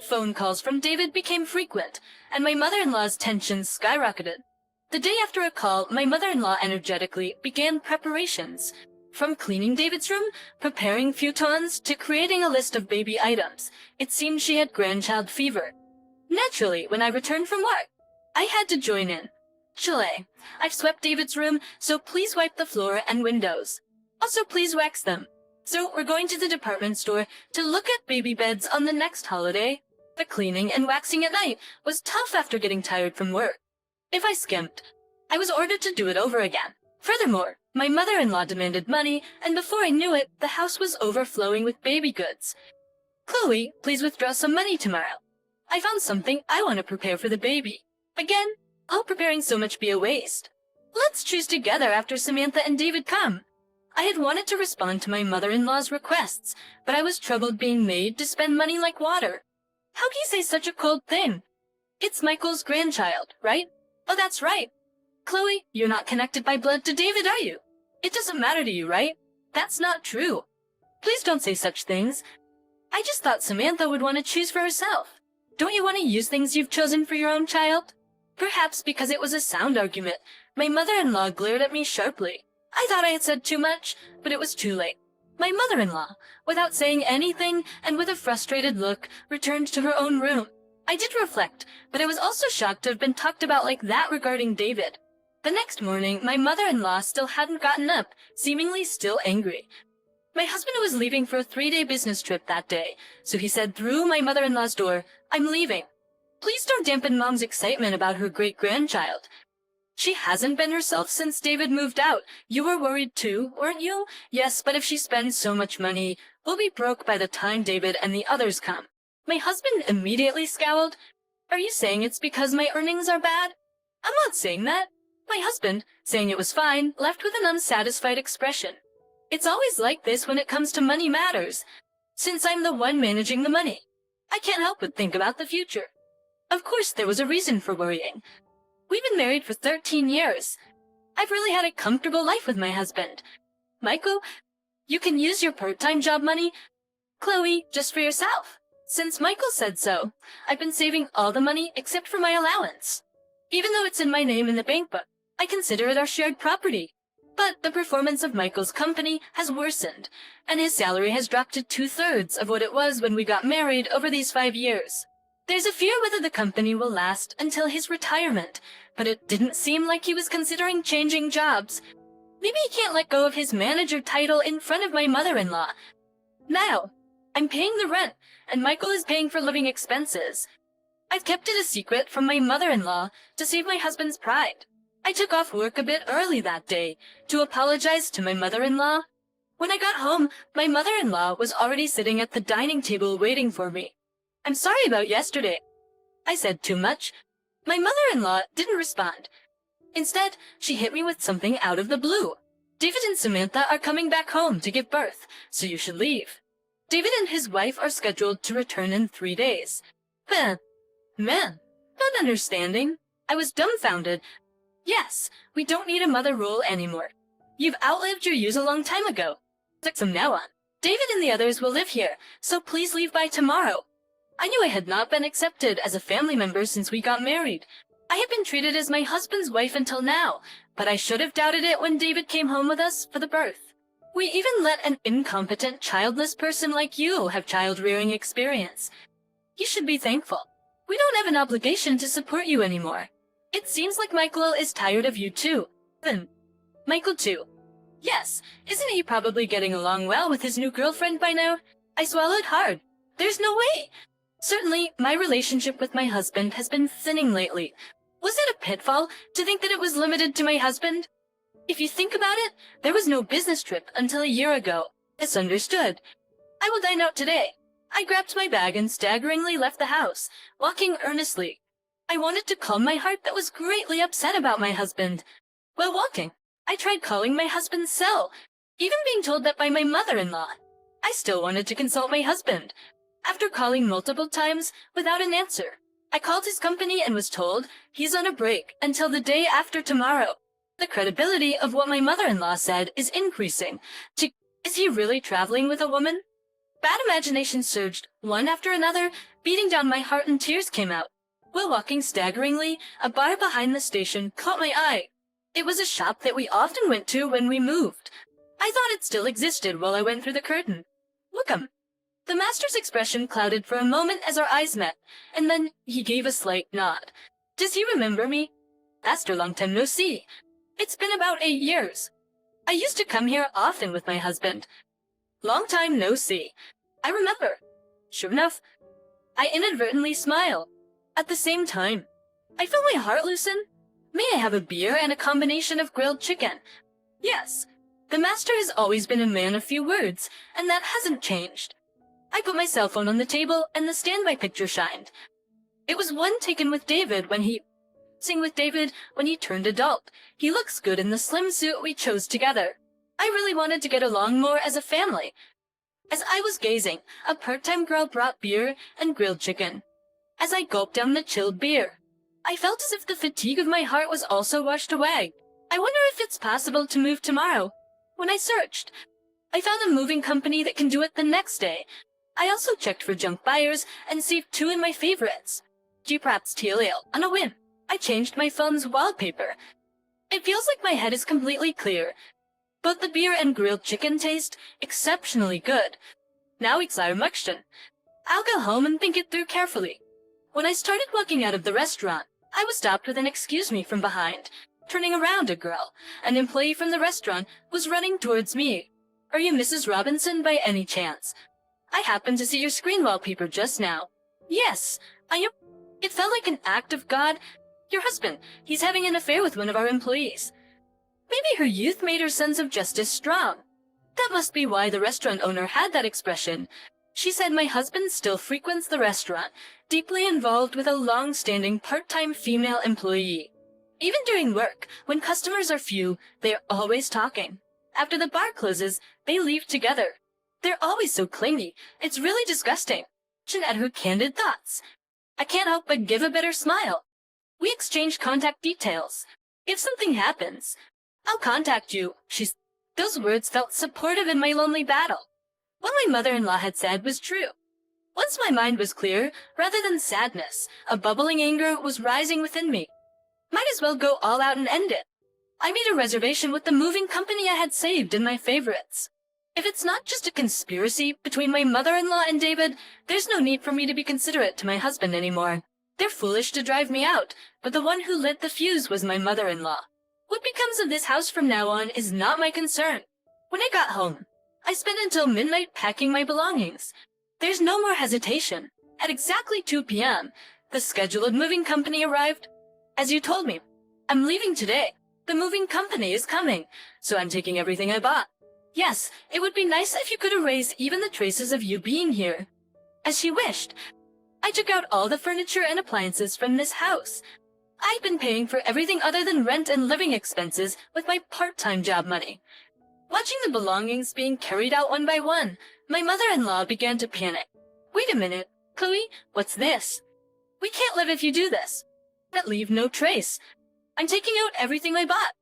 A: Phone calls from David became frequent, and my mother-in-law's tensions skyrocketed. The day after a call, my mother-in-law energetically began preparations. From cleaning David's room, preparing futons, to creating a list of baby items, it seemed she had grandchild fever. Naturally, when I returned from work, I had to join in. Chile, I've swept David's room, so please wipe the floor and windows. Also, please wax them. So we're going to the department store to look at baby beds on the next holiday. The cleaning and waxing at night was tough after getting tired from work. If I skimped, I was ordered to do it over again. Furthermore, my mother-in-law demanded money, and before I knew it, the house was overflowing with baby goods. Chloe, please withdraw some money tomorrow. I found something I want to prepare for the baby. Again, all preparing so much be a waste. Let's choose together after Samantha and David come. I had wanted to respond to my mother-in-law's requests, but I was troubled being made to spend money like water. How can you say such a cold thing? It's Michael's grandchild, right? Oh, that's right. Chloe, you're not connected by blood to David, are you? It doesn't matter to you, right? That's not true. Please don't say such things. I just thought Samantha would want to choose for herself. Don't you want to use things you've chosen for your own child? Perhaps because it was a sound argument, my mother-in-law glared at me sharply. I thought I had said too much, but it was too late. My mother-in-law, without saying anything and with a frustrated look, returned to her own room. I did reflect, but I was also shocked to have been talked about like that regarding David. The next morning, my mother-in-law still hadn't gotten up, seemingly still angry. My husband was leaving for a 3-day business trip that day, so he said through my mother-in-law's door, "I'm leaving. Please don't dampen Mom's excitement about her great-grandchild. She hasn't been herself since David moved out. You were worried too, weren't you? Yes, but if she spends so much money, we'll be broke by the time David and the others come." My husband immediately scowled. "Are you saying it's because my earnings are bad?" "I'm not saying that." My husband, saying it was fine, left with an unsatisfied expression. It's always like this when it comes to money matters. Since I'm the one managing the money, I can't help but think about the future. Of course, there was a reason for worrying. We've been married for 13 years. I've really had a comfortable life with my husband. Michael, you can use your part-time job money, Chloe, just for yourself. Since Michael said so, I've been saving all the money except for my allowance. Even though it's in my name in the bank book, I consider it our shared property. But the performance of Michael's company has worsened, and his salary has dropped to 2/3 of what it was when we got married over these 5 years. There's a fear whether the company will last until his retirement, but it didn't seem like he was considering changing jobs. Maybe he can't let go of his manager title in front of my mother-in-law. Now, I'm paying the rent, and Michael is paying for living expenses. I've kept it a secret from my mother-in-law to save my husband's pride. I took off work a bit early that day to apologize to my mother-in-law. When I got home, my mother-in-law was already sitting at the dining table waiting for me. I'm sorry about yesterday. I said too much. My mother-in-law didn't respond. Instead, she hit me with something out of the blue. David and Samantha are coming back home to give birth, so you should leave. David and his wife are scheduled to return in 3 days. Man, not understanding. I was dumbfounded. Yes, we don't need a mother role anymore. You've outlived your use a long time ago. From now on, David and the others will live here, so please leave by tomorrow. I knew I had not been accepted as a family member since we got married. I had been treated as my husband's wife until now, but I should have doubted it when David came home with us for the birth. We even let an incompetent, childless person like you have child-rearing experience. You should be thankful. We don't have an obligation to support you anymore. It seems like Michael is tired of you too. Michael too. Yes, isn't he probably getting along well with his new girlfriend by now? I swallowed hard. There's no way. Certainly, my relationship with my husband has been thinning lately. Was it a pitfall to think that it was limited to my husband? If you think about it, there was no business trip until a year ago. It's understood. I will dine out today. I grabbed my bag and staggeringly left the house, walking earnestly. I wanted to calm my heart that was greatly upset about my husband. While walking, I tried calling my husband's cell, even being told that by my mother-in-law. I still wanted to consult my husband. After calling multiple times without an answer, I called his company and was told he's on a break until the day after tomorrow. The credibility of what my mother-in-law said is increasing. Is he really traveling with a woman? Bad imagination surged, one after another, beating down my heart and tears came out. While walking staggeringly, a bar behind the station caught my eye. It was a shop that we often went to when we moved. I thought it still existed while I went through the curtain. Look'em. The master's expression clouded for a moment as our eyes met, and then he gave a slight nod. Does he remember me? Master, long time no see. It's been about 8 years. I used to come here often with my husband. Long time no see. I remember. Sure enough, I inadvertently smile. At the same time, I felt my heart loosen. May I have a beer and a combination of grilled chicken? Yes, the master has always been a man of few words, and that hasn't changed. I put my cell phone on the table, and the standby picture shined. It was one taken with David when he turned adult. He looks good in the slim suit we chose together. I really wanted to get along more as a family. As I was gazing, a part-time girl brought beer and grilled chicken. As I gulped down the chilled beer, I felt as if the fatigue of my heart was also washed away. I wonder if it's possible to move tomorrow. When I searched, I found a moving company that can do it the next day. I also checked for junk buyers and saved 2 in my favorites. G-Praps Teal Ale, on a whim. I changed my phone's wallpaper. It feels like my head is completely clear. Both the beer and grilled chicken taste exceptionally good. Now it's our Muxton. I'll go home and think it through carefully. When I started walking out of the restaurant, I was stopped with an excuse me from behind. Turning around, a girl, an employee from the restaurant, was running towards me. Are you Mrs. Robinson by any chance? I happened to see your screen wallpaper just now. Yes, I am. It felt like an act of God. Your husband, he's having an affair with one of our employees. Maybe her youth made her sense of justice strong. That must be why the restaurant owner had that expression. She said my husband still frequents the restaurant, deeply involved with a long-standing part-time female employee. Even during work, when customers are few, they're always talking. After the bar closes, they leave together. They're always so clingy. It's really disgusting. At her candid thoughts. I can't help but give a bitter smile. We exchange contact details. If something happens, I'll contact you, Those words felt supportive in my lonely battle. What my mother-in-law had said was true. Once my mind was clear, rather than sadness, a bubbling anger was rising within me. Might as well go all out and end it. I made a reservation with the moving company I had saved in my favorites. If it's not just a conspiracy between my mother-in-law and David, there's no need for me to be considerate to my husband anymore. They're foolish to drive me out, but the one who lit the fuse was my mother-in-law. What becomes of this house from now on is not my concern. When I got home, I spent until midnight packing my belongings. There's no more hesitation. At exactly 2 p.m., the scheduled moving company arrived. As you told me, I'm leaving today. The moving company is coming, so I'm taking everything I bought. Yes, it would be nice if you could erase even the traces of you being here. As she wished, I took out all the furniture and appliances from this house. I'd been paying for everything other than rent and living expenses with my part-time job money. Watching the belongings being carried out one by one, my mother-in-law began to panic. Wait a minute, Chloe, what's this? We can't live if you do this. But leave no trace. I'm taking out everything I bought.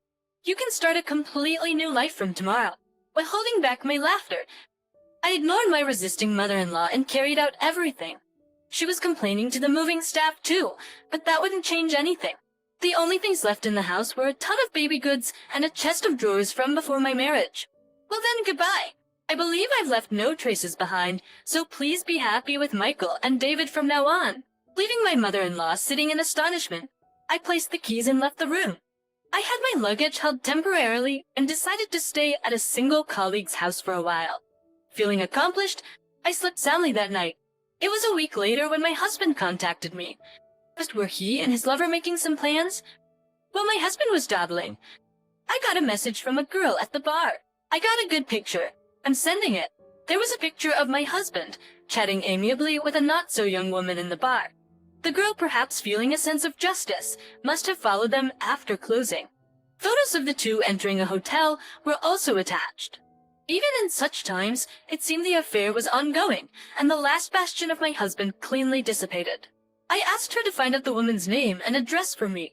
A: You can start a completely new life from tomorrow. While holding back my laughter, I ignored my resisting mother-in-law and carried out everything. She was complaining to the moving staff too, but that wouldn't change anything. The only things left in the house were a ton of baby goods and a chest of drawers from before my marriage. Well then, goodbye. I believe I've left no traces behind, so please be happy with Michael and David from now on. Leaving my mother-in-law sitting in astonishment, I placed the keys and left the room. I had my luggage held temporarily and decided to stay at a single colleague's house for a while. Feeling accomplished, I slept soundly that night. It was a week later when my husband contacted me. Just were he and his lover making some plans? Well, my husband was dawdling. I got a message from a girl at the bar. I got a good picture. I'm sending it. There was a picture of my husband, chatting amiably with a not-so-young woman in the bar. The girl, perhaps feeling a sense of justice, must have followed them after closing. Photos of the two entering a hotel were also attached. Even in such times, it seemed the affair was ongoing, and the last bastion of my husband cleanly dissipated. I asked her to find out the woman's name and address for me.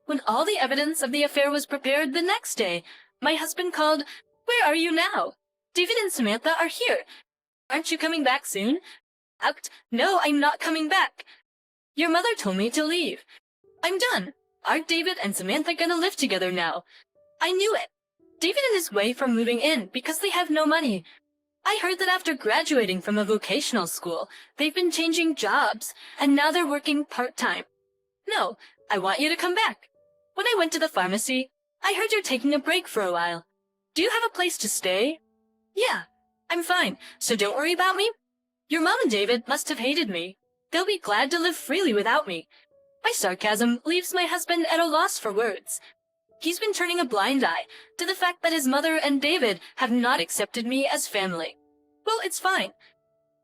A: When all the evidence of the affair was prepared the next day, my husband called, "Where are you now? David and Samantha are here. Aren't you coming back soon?" "No, I'm not coming back. Your mother told me to leave. I'm done. Aren't David and Samantha gonna live together now?" I knew it. David and his wife are moving in because they have no money. I heard that after graduating from a vocational school, they've been changing jobs, and now they're working part-time. No, I want you to come back. When I went to the pharmacy, I heard you're taking a break for a while. Do you have a place to stay? Yeah, I'm fine, so don't worry about me. Your mom and David must have hated me. They'll be glad to live freely without me. My sarcasm leaves my husband at a loss for words. He's been turning a blind eye to the fact that his mother and David have not accepted me as family. Well, it's fine.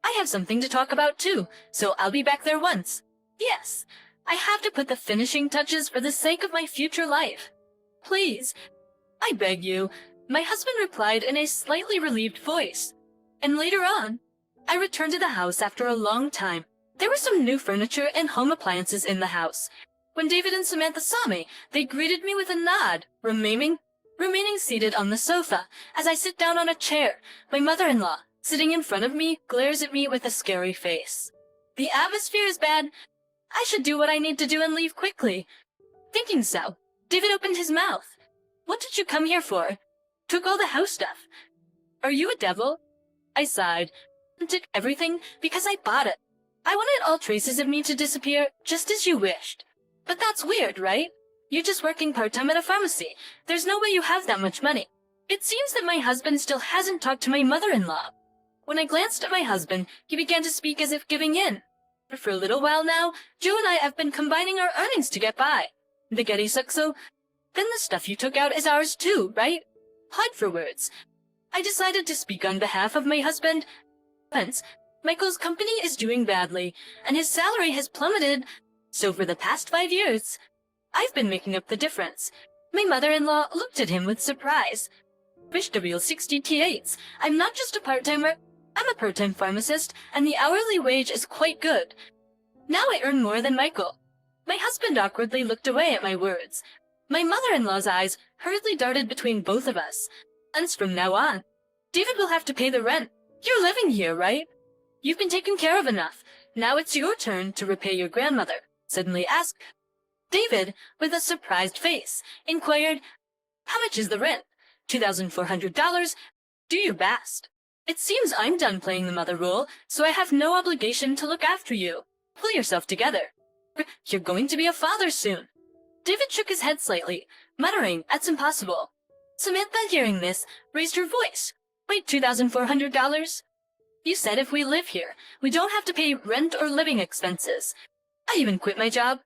A: I have something to talk about too, so I'll be back there once. Yes, I have to put the finishing touches for the sake of my future life. Please, I beg you, my husband replied in a slightly relieved voice. And later on, I returned to the house after a long time. There was some new furniture and home appliances in the house. When David and Samantha saw me, they greeted me with a nod, remaining seated on the sofa. As I sit down on a chair, my mother-in-law, sitting in front of me, glares at me with a scary face. The atmosphere is bad. I should do what I need to do and leave quickly. Thinking so, David opened his mouth. "What did you come here for?" "Took all the house stuff." "Are you a devil?" I sighed. "Took everything because I bought it. I wanted all traces of me to disappear, just as you wished. But that's weird, right? You're just working part-time at a pharmacy. There's no way you have that much money." It seems that my husband still hasn't talked to my mother-in-law. When I glanced at my husband, he began to speak as if giving in. For a little while now, Joe and I have been combining our earnings to get by. The Getty Suxo. Then the stuff you took out is ours too, right? Hard for words. I decided to speak on behalf of my husband. Hence, Michael's company is doing badly, and his salary has plummeted. So for the past 5 years, I've been making up the difference. My mother-in-law looked at him with surprise. W60T8s. I'm not just a part-timer. I'm a part-time pharmacist, and the hourly wage is quite good. Now I earn more than Michael. My husband awkwardly looked away at my words. My mother-in-law's eyes hurriedly darted between both of us. And from now on, David will have to pay the rent. You're living here, right? You've been taken care of enough. Now it's your turn to repay your grandmother, suddenly asked. David, with a surprised face, inquired, "How much is the rent? $2,400? Do your best. It seems I'm done playing the mother role, so I have no obligation to look after you. Pull yourself together. You're going to be a father soon." David shook his head slightly, muttering, "That's impossible." Samantha, hearing this, raised her voice. "Wait, $2,400? You said if we live here, we don't have to pay rent or living expenses. I even quit my job.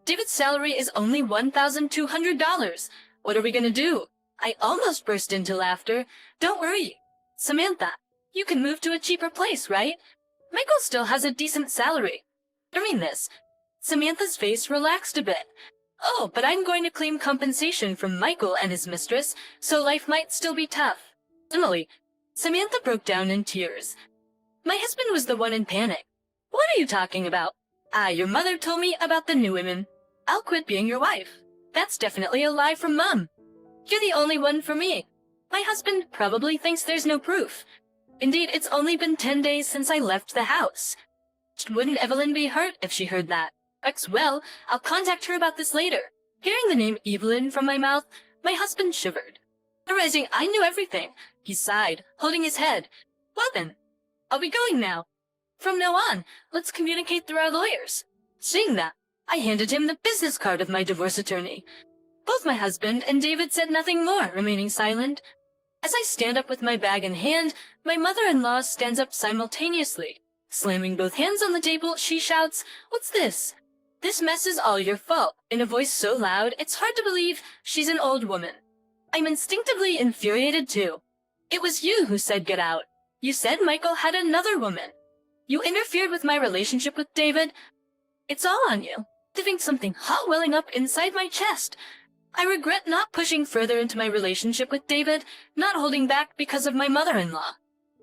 A: David's salary is only $1,200. What are we gonna do?" I almost burst into laughter. "Don't worry, Samantha. You can move to a cheaper place, right? Michael still has a decent salary." During this, Samantha's face relaxed a bit. "Oh, but I'm going to claim compensation from Michael and his mistress, so life might still be tough." Suddenly, Samantha broke down in tears. My husband was the one in panic. "What are you talking about?" Your mother told me about the new women. I'll quit being your wife." "That's definitely a lie from Mom. You're the only one for me." My husband probably thinks there's no proof. Indeed, it's only been 10 days since I left the house. Wouldn't Evelyn be hurt if she heard that? Well, I'll contact her about this later. Hearing the name Evelyn from my mouth, my husband shivered. Realizing I knew everything, he sighed, holding his head. "Well then, I'll be going now. From now on, let's communicate through our lawyers." Seeing that, I handed him the business card of my divorce attorney. Both my husband and David said nothing more, remaining silent. As I stand up with my bag in hand, my mother-in-law stands up simultaneously. Slamming both hands on the table, she shouts, "What's this? This mess is all your fault," in a voice so loud it's hard to believe she's an old woman. I'm instinctively infuriated too. "It was you who said get out. You said Michael had another woman. You interfered with my relationship with David. It's all on you." Feeling something hot welling up inside my chest. I regret not pushing further into my relationship with David, not holding back because of my mother-in-law.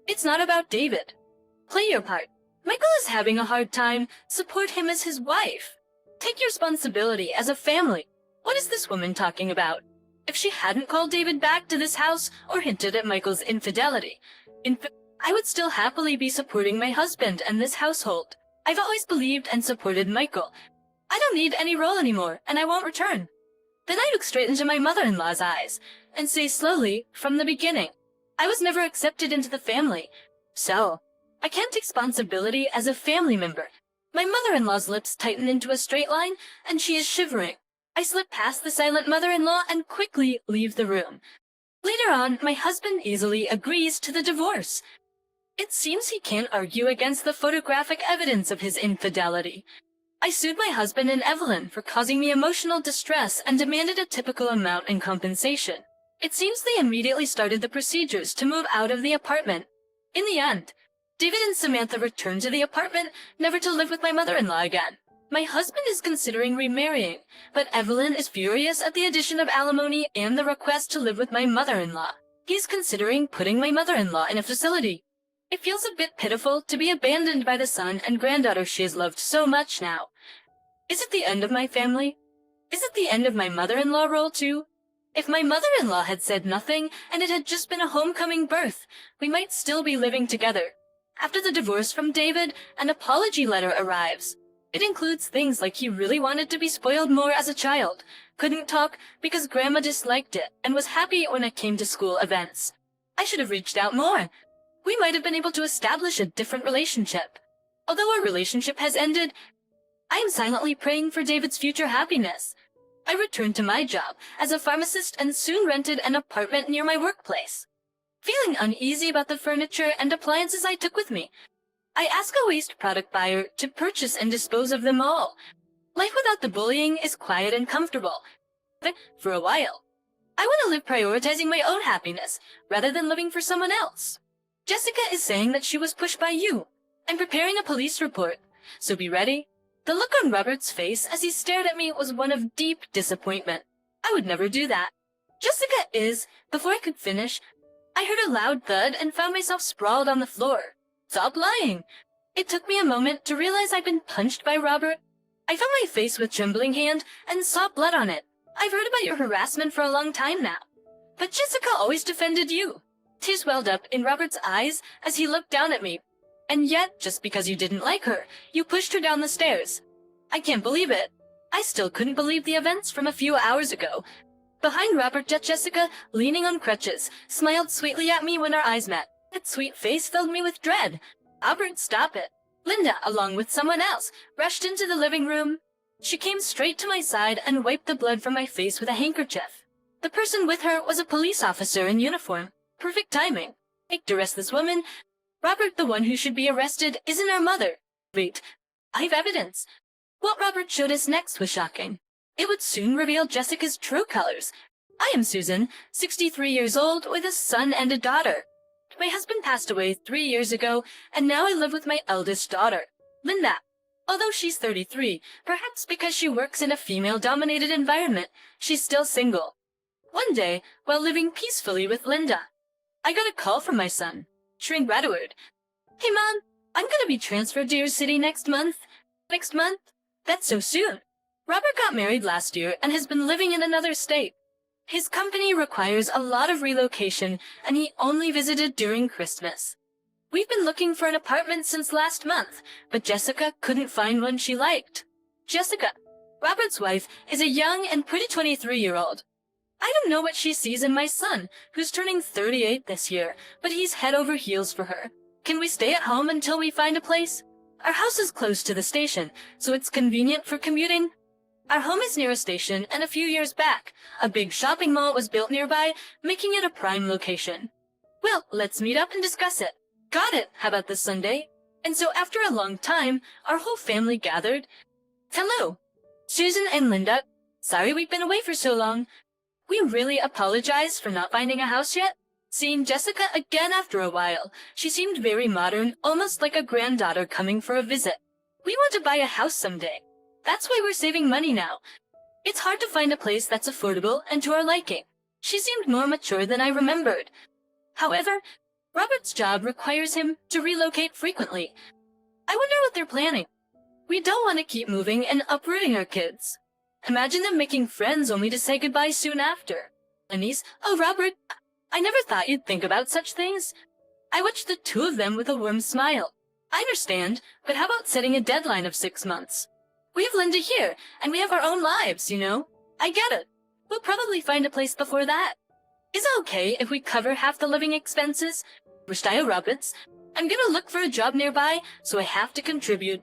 A: It's not about David. Play your part. Michael is having a hard time. Support him as his wife. Take your responsibility as a family. What is this woman talking about? If she hadn't called David back to this house or hinted at Michael's infidelity, I would still happily be supporting my husband and this household. I've always believed and supported Michael. I don't need any role anymore, and I won't return. Then I look straight into my mother-in-law's eyes and say slowly, from the beginning, I was never accepted into the family, so I can't take responsibility as a family member. My mother-in-law's lips tighten into a straight line, and she is shivering. I slip past the silent mother-in-law and quickly leave the room. Later on, my husband easily agrees to the divorce. It seems he can't argue against the photographic evidence of his infidelity. I sued my husband and Evelyn for causing me emotional distress and demanded a typical amount in compensation. It seems they immediately started the procedures to move out of the apartment. In the end, David and Samantha returned to the apartment, never to live with my mother-in-law again. My husband is considering remarrying, but Evelyn is furious at the addition of alimony and the request to live with my mother-in-law. He's considering putting my mother-in-law in a facility. It feels a bit pitiful to be abandoned by the son and granddaughter she has loved so much now. Is it the end of my family? Is it the end of my mother-in-law role too? If my mother-in-law had said nothing and it had just been a homecoming birth, we might still be living together. After the divorce from David, an apology letter arrives. It includes things like he really wanted to be spoiled more as a child, couldn't talk because Grandma disliked it, and was happy when it came to school events. I should have reached out more. We might have been able to establish a different relationship. Although our relationship has ended, I am silently praying for David's future happiness. I returned to my job as a pharmacist and soon rented an apartment near my workplace. Feeling uneasy about the furniture and appliances I took with me, I asked a waste product buyer to purchase and dispose of them all. Life without the bullying is quiet and comfortable. But for a while, I want to live prioritizing my own happiness rather than living for someone else. Jessica is saying that she was pushed by you. I'm preparing a police report, so be ready. The look on Robert's face as he stared at me was one of deep disappointment. I would never do that. Jessica is, before I could finish, I heard a loud thud and found myself sprawled on the floor. Stop lying. It took me a moment to realize I'd been punched by Robert. I found my face with trembling hand and saw blood on it. I've heard about your harassment for a long time now. But Jessica always defended you. Tears welled up in Robert's eyes as he looked down at me. And yet, just because you didn't like her, you pushed her down the stairs. I can't believe it. I still couldn't believe the events from a few hours ago. Behind Robert, Jessica, leaning on crutches, smiled sweetly at me when our eyes met. That sweet face filled me with dread. Albert, stop it. Linda, along with someone else, rushed into the living room. She came straight to my side and wiped the blood from my face with a handkerchief. The person with her was a police officer in uniform. Perfect timing. To arrest this woman. Robert, the one who should be arrested, isn't our mother. Wait, I've evidence. What Robert showed us next was shocking. It would soon reveal Jessica's true colors. I am Susan, 63 years old, with a son and a daughter. My husband passed away 3 years ago, and now I live with my eldest daughter, Linda. Although she's 33, perhaps because she works in a female-dominated environment, she's still single. One day, while living peacefully with Linda, I got a call from my son, Shrink Radward. Hey Mom, I'm gonna be transferred to your city next month. Next month? That's so soon. Robert got married last year and has been living in another state. His company requires a lot of relocation, and he only visited during Christmas. We've been looking for an apartment since last month, but Jessica couldn't find one she liked. Jessica, Robert's wife, is a young and pretty 23-year-old. I don't know what she sees in my son, who's turning 38 this year, but he's head over heels for her. Can we stay at home until we find a place? Our house is close to the station, so it's convenient for commuting. Our home is near a station, and a few years back, a big shopping mall was built nearby, making it a prime location. Well, let's meet up and discuss it. Got it. How about this Sunday? And so after a long time, our whole family gathered. Hello, Susan and Linda. Sorry we've been away for so long. We really apologize for not finding a house yet. Seeing Jessica again after a while, she seemed very modern, almost like a granddaughter coming for a visit. We want to buy a house someday. That's why we're saving money now. It's hard to find a place that's affordable and to our liking. She seemed more mature than I remembered. However, Robert's job requires him to relocate frequently. I wonder what they're planning. We don't want to keep moving and uprooting our kids. Imagine them making friends only to say goodbye soon after. Lenny's, oh Robert, I never thought you'd think about such things. I watched the two of them with a warm smile. I understand, but how about setting a deadline of 6 months? We have Linda here, and we have our own lives, you know? I get it. We'll probably find a place before that. Is it okay if we cover half the living expenses? Style Roberts. I'm gonna look for a job nearby, so I have to contribute.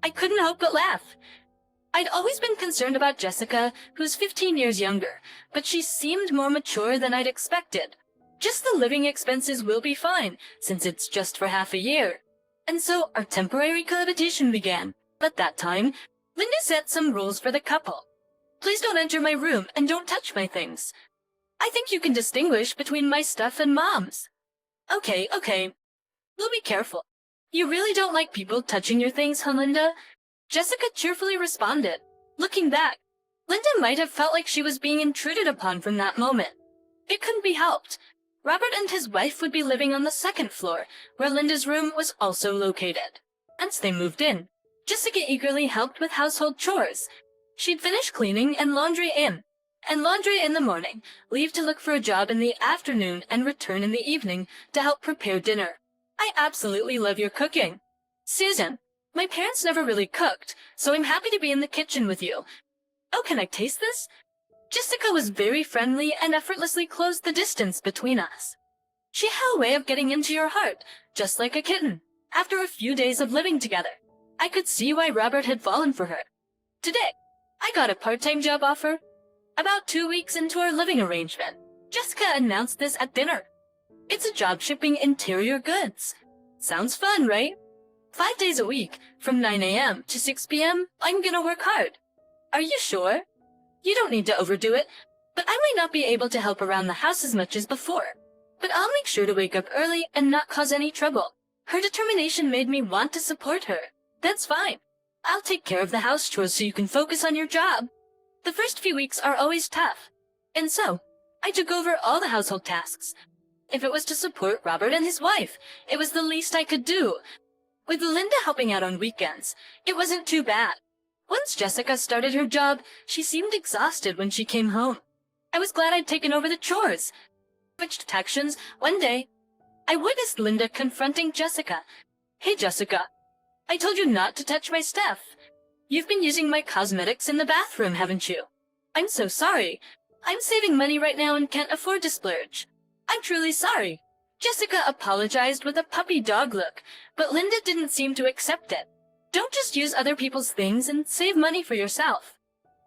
A: I couldn't help but laugh. I'd always been concerned about Jessica, who's 15 years younger, but she seemed more mature than I'd expected. Just the living expenses will be fine, since it's just for half a year. And so our temporary cohabitation began. At that time, Linda set some rules for the couple. Please don't enter my room and don't touch my things. I think you can distinguish between my stuff and Mom's. Okay. We'll be careful. You really don't like people touching your things, huh, Linda? Jessica cheerfully responded. Looking back, Linda might have felt like she was being intruded upon from that moment. It couldn't be helped. Robert and his wife would be living on the 2nd floor, where Linda's room was also located. Once they moved in, Jessica eagerly helped with household chores. She'd finish cleaning and laundry in the morning, leave to look for a job in the afternoon, and return in the evening to help prepare dinner. I absolutely love your cooking. Susan, my parents never really cooked, so I'm happy to be in the kitchen with you. Oh, can I taste this? Jessica was very friendly and effortlessly closed the distance between us. She had a way of getting into your heart, just like a kitten. After a few days of living together, I could see why Robert had fallen for her. Today, I got a part-time job offer. About 2 weeks into our living arrangement, Jessica announced this at dinner. It's a job shipping interior goods. Sounds fun, right? 5 days a week, from 9 a.m. to 6 p.m., I'm gonna work hard. Are you sure? You don't need to overdo it, but I might not be able to help around the house as much as before. But I'll make sure to wake up early and not cause any trouble. Her determination made me want to support her. That's fine. I'll take care of the house chores so you can focus on your job. The first few weeks are always tough. And so, I took over all the household tasks. If it was to support Robert and his wife, it was the least I could do. With Linda helping out on weekends, it wasn't too bad. Once Jessica started her job, she seemed exhausted when she came home. I was glad I'd taken over the chores. Switched detections, one day, I witnessed Linda confronting Jessica. Hey Jessica, I told you not to touch my stuff. You've been using my cosmetics in the bathroom, haven't you? I'm so sorry. I'm saving money right now and can't afford to splurge. I'm truly sorry. Jessica apologized with a puppy dog look, but Linda didn't seem to accept it. Don't just use other people's things and save money for yourself.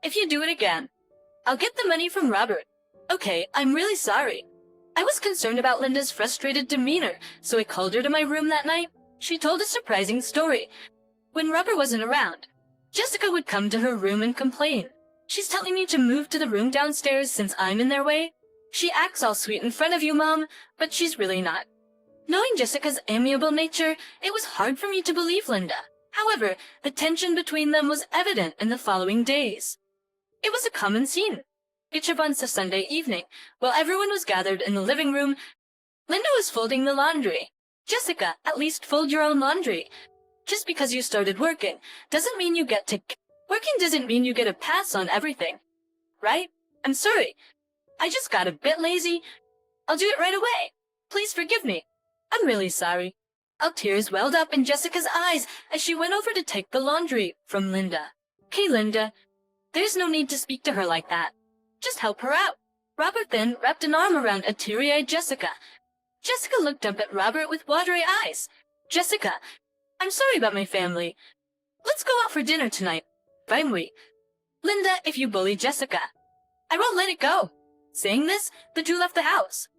A: If you do it again, I'll get the money from Robert. Okay, I'm really sorry. I was concerned about Linda's frustrated demeanor, so I called her to my room that night. She told a surprising story. When Robert wasn't around, Jessica would come to her room and complain. She's telling me to move to the room downstairs since I'm in their way. She acts all sweet in front of you, Mom, but she's really not. Knowing Jessica's amiable nature, it was hard for me to believe Linda. However, the tension between them was evident in the following days. It was a common scene. Each of on a Sunday evening, while everyone was gathered in the living room, Linda was folding the laundry. Jessica, at least fold your own laundry. Just because you started working doesn't mean you get to... Working doesn't mean you get a pass on everything. Right? I'm sorry. I just got a bit lazy. I'll do it right away. Please forgive me. I'm really sorry. Tears welled up in Jessica's eyes as she went over to take the laundry from Linda. Okay, Linda. There's no need to speak to her like that. Just help her out. Robert then wrapped an arm around a teary-eyed Jessica. Jessica looked up at Robert with watery eyes. Jessica, I'm sorry about my family. Let's go out for dinner tonight. Fine, we. Linda, if you bully Jessica, I won't let it go. Saying this, the two left the house.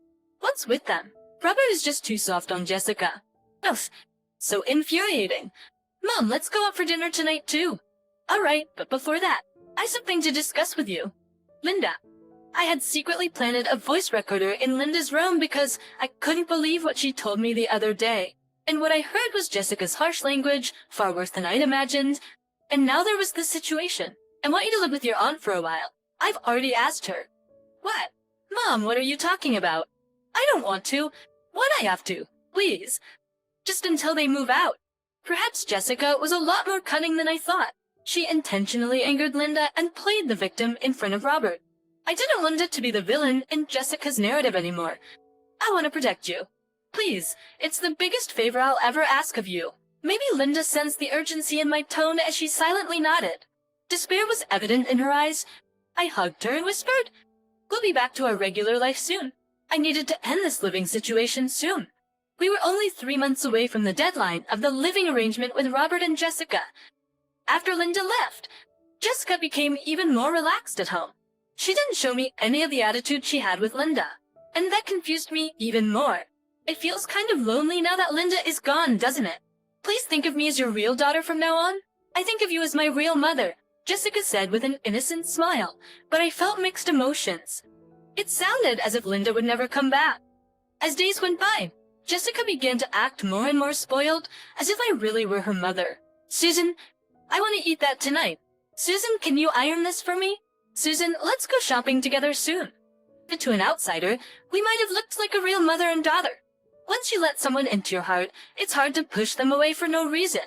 A: What's with them? Robert is just too soft on Jessica. Ugh, so infuriating. Mom, let's go out for dinner tonight too. Alright, but before that, I have something to discuss with you. Linda, I had secretly planted a voice recorder in Linda's room because I couldn't believe what she told me the other day. And what I heard was Jessica's harsh language, far worse than I'd imagined. And now there was this situation. I want you to live with your aunt for a while. I've already asked her. What? Mom, what are you talking about? I don't want to. What I have to? Please. Just until they move out. Perhaps Jessica was a lot more cunning than I thought. She intentionally angered Linda and played the victim in front of Robert. I didn't want Linda to be the villain in Jessica's narrative anymore. I want to protect you. Please, it's the biggest favor I'll ever ask of you. Maybe Linda sensed the urgency in my tone as she silently nodded. Despair was evident in her eyes. I hugged her and whispered, "We'll be back to our regular life soon." I needed to end this living situation soon. We were only 3 months away from the deadline of the living arrangement with Robert and Jessica. After Linda left, Jessica became even more relaxed at home. She didn't show me any of the attitude she had with Linda, and that confused me even more. It feels kind of lonely now that Linda is gone, doesn't it? Please think of me as your real daughter from now on. I think of you as my real mother, Jessica said with an innocent smile, but I felt mixed emotions. It sounded as if Linda would never come back. As days went by, Jessica began to act more and more spoiled, as if I really were her mother. Susan, I want to eat that tonight. Susan, can you iron this for me? Susan, let's go shopping together soon. To an outsider, we might have looked like a real mother and daughter. Once you let someone into your heart, it's hard to push them away for no reason.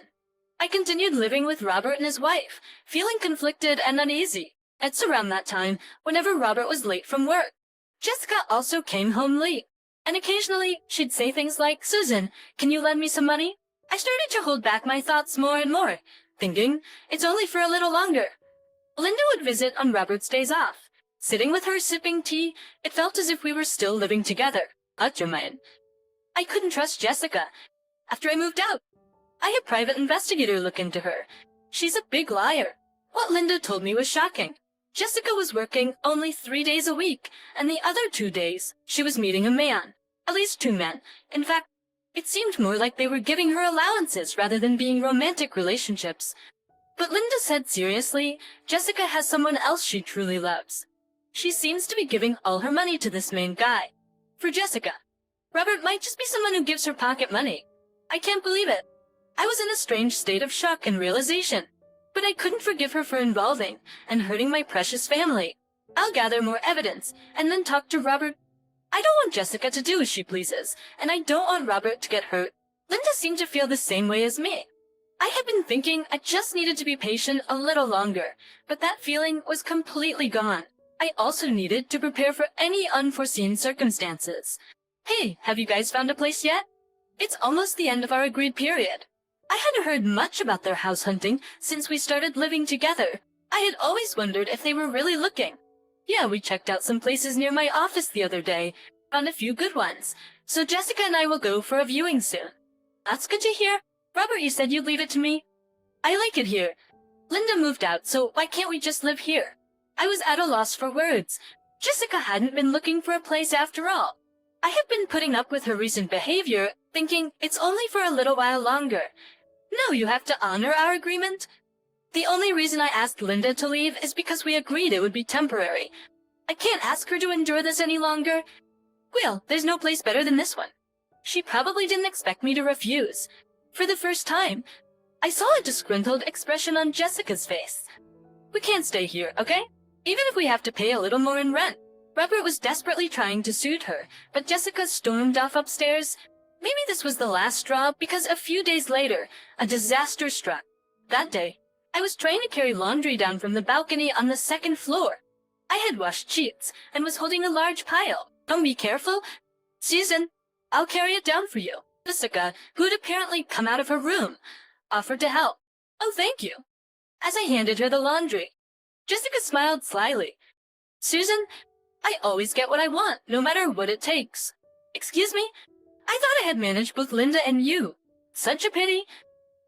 A: I continued living with Robert and his wife, feeling conflicted and uneasy. It's around that time, whenever Robert was late from work. Jessica also came home late, and occasionally she'd say things like, "Susan, can you lend me some money?" I started to hold back my thoughts more and more, thinking, it's only for a little longer. Linda would visit on Robert's days off. Sitting with her sipping tea, it felt as if we were still living together. I couldn't trust Jessica. After I moved out, I had a private investigator look into her. She's a big liar. What Linda told me was shocking. Jessica was working only 3 days a week, and the other 2 days, she was meeting a man. At least 2 men. In fact, it seemed more like they were giving her allowances rather than being romantic relationships. But Linda said seriously, Jessica has someone else she truly loves. She seems to be giving all her money to this main guy. For Jessica, Robert might just be someone who gives her pocket money. I can't believe it. I was in a strange state of shock and realization, but I couldn't forgive her for involving and hurting my precious family. I'll gather more evidence and then talk to Robert. I don't want Jessica to do as she pleases, and I don't want Robert to get hurt. Linda seemed to feel the same way as me. I had been thinking I just needed to be patient a little longer, but that feeling was completely gone. I also needed to prepare for any unforeseen circumstances. Hey, have you guys found a place yet? It's almost the end of our agreed period. I hadn't heard much about their house hunting since we started living together. I had always wondered if they were really looking. Yeah, we checked out some places near my office the other day, found a few good ones, so Jessica and I will go for a viewing soon. That's good to hear. Robert, you said you'd leave it to me? I like it here. Linda moved out, so why can't we just live here? I was at a loss for words. Jessica hadn't been looking for a place after all. I have been putting up with her recent behavior, thinking it's only for a little while longer. No, you have to honor our agreement. The only reason I asked Linda to leave is because we agreed it would be temporary. I can't ask her to endure this any longer. Well, there's no place better than this one. She probably didn't expect me to refuse. For the first time, I saw a disgruntled expression on Jessica's face. We can't stay here, okay? Even if we have to pay a little more in rent. Robert was desperately trying to soothe her, but Jessica stormed off upstairs. Maybe this was the last straw, because a few days later, a disaster struck. That day, I was trying to carry laundry down from the balcony on the second floor. I had washed sheets and was holding a large pile. Don't be careful. Susan, I'll carry it down for you. Jessica, who had apparently come out of her room, offered to help. Oh, thank you. As I handed her the laundry, Jessica smiled slyly. Susan, I always get what I want, no matter what it takes. Excuse me? I thought I had managed both Linda and you. Such a pity.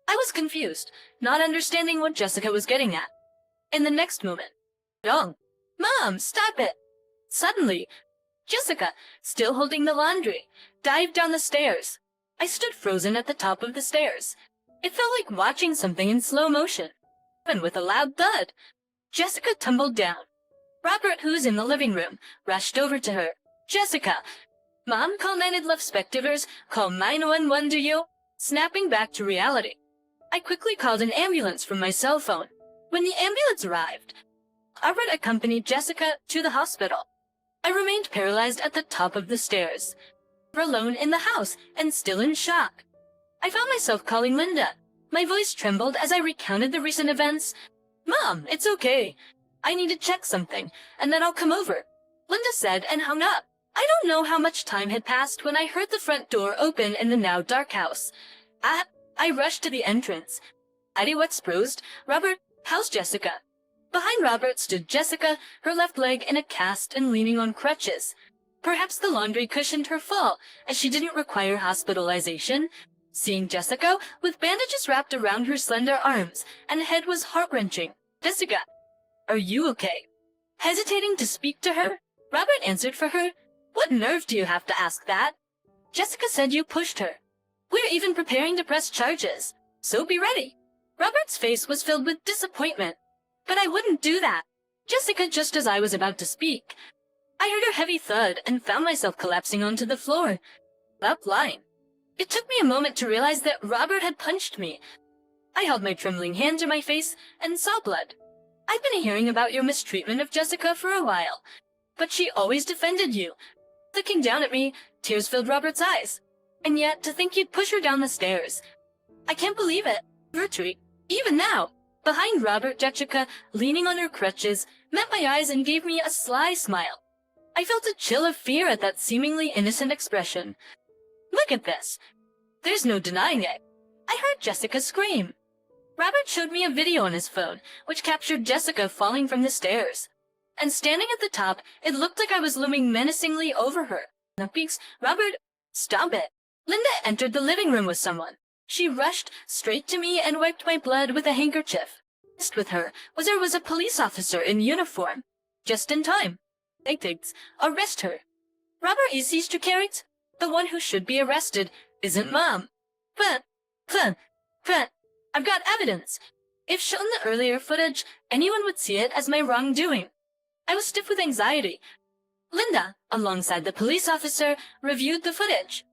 A: I was confused, not understanding what Jessica was getting at. In the next moment, Dong, Mom, stop it! Suddenly, Jessica, still holding the laundry, dived down the stairs. I stood frozen at the top of the stairs. It felt like watching something in slow motion. And with a loud thud, Jessica tumbled down. Robert, who's in the living room, rushed over to her. Jessica! Mom, call 9 love spectators, call 911 to you? Snapping back to reality. I quickly called an ambulance from my cell phone. When the ambulance arrived, Robert accompanied Jessica to the hospital. I remained paralyzed at the top of the stairs, alone in the house and still in shock. I found myself calling Linda. My voice trembled as I recounted the recent events. Mom, it's okay. I need to check something, and then I'll come over, Linda said and hung up. I don't know how much time had passed when I heard the front door open in the now dark house. I rushed to the entrance. Eddie what's bruised. Robert, how's Jessica? Behind Robert stood Jessica, her left leg in a cast and leaning on crutches. Perhaps the laundry cushioned her fall, as she didn't require hospitalization. Seeing Jessica, with bandages wrapped around her slender arms, and head was heart-wrenching. Jessica, are you okay? Hesitating to speak to her, Robert answered for her. What nerve do you have to ask that? Jessica said you pushed her. We're even preparing to press charges, so be ready. Robert's face was filled with disappointment. But I wouldn't do that. Jessica, just as I was about to speak, I heard a heavy thud and found myself collapsing onto the floor. Up line. It took me a moment to realize that Robert had punched me. I held my trembling hand to my face and saw blood. I've been hearing about your mistreatment of Jessica for a while, but she always defended you. Looking down at me, tears filled Robert's eyes. And yet, to think you'd push her down the stairs. I can't believe it. Retreat. Even now. Behind Robert, Jessica, leaning on her crutches, met my eyes and gave me a sly smile. I felt a chill of fear at that seemingly innocent expression. Look at this. There's no denying it. I heard Jessica scream. Robert showed me a video on his phone, which captured Jessica falling from the stairs. And standing at the top, it looked like I was looming menacingly over her. The peaks, Robert, stop it. Linda entered the living room with someone. She rushed straight to me and wiped my blood with a handkerchief. Next with her was a police officer in uniform. Just in time. Tactics, arrest her. Robert is seized to carrot. The one who should be arrested isn't Mom. But, I've got evidence. If shown the earlier footage, anyone would see it as my wrongdoing. I was stiff with anxiety. Linda, alongside the police officer, reviewed the footage.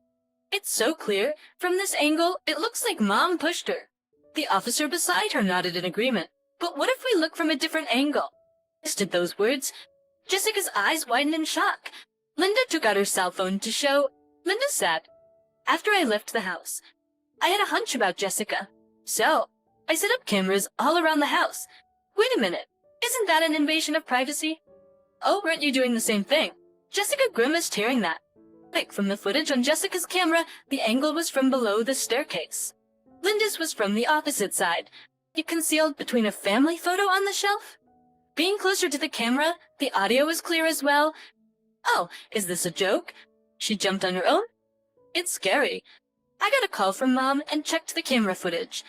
A: It's so clear. From this angle, it looks like Mom pushed her. The officer beside her nodded in agreement. But what if we look from a different angle? Did those words? Jessica's eyes widened in shock. Linda took out her cell phone to show. Linda said, after I left the house, I had a hunch about Jessica. So, I set up cameras all around the house. Wait a minute, isn't that an invasion of privacy? Oh, weren't you doing the same thing? Jessica grimaced hearing that. Like, from the footage on Jessica's camera, the angle was from below the staircase. Linda's was from the opposite side, it concealed between a family photo on the shelf. Being closer to the camera, the audio was clear as well. Oh, is this a joke? She jumped on her own? It's scary. I got a call from Mom and checked the camera footage.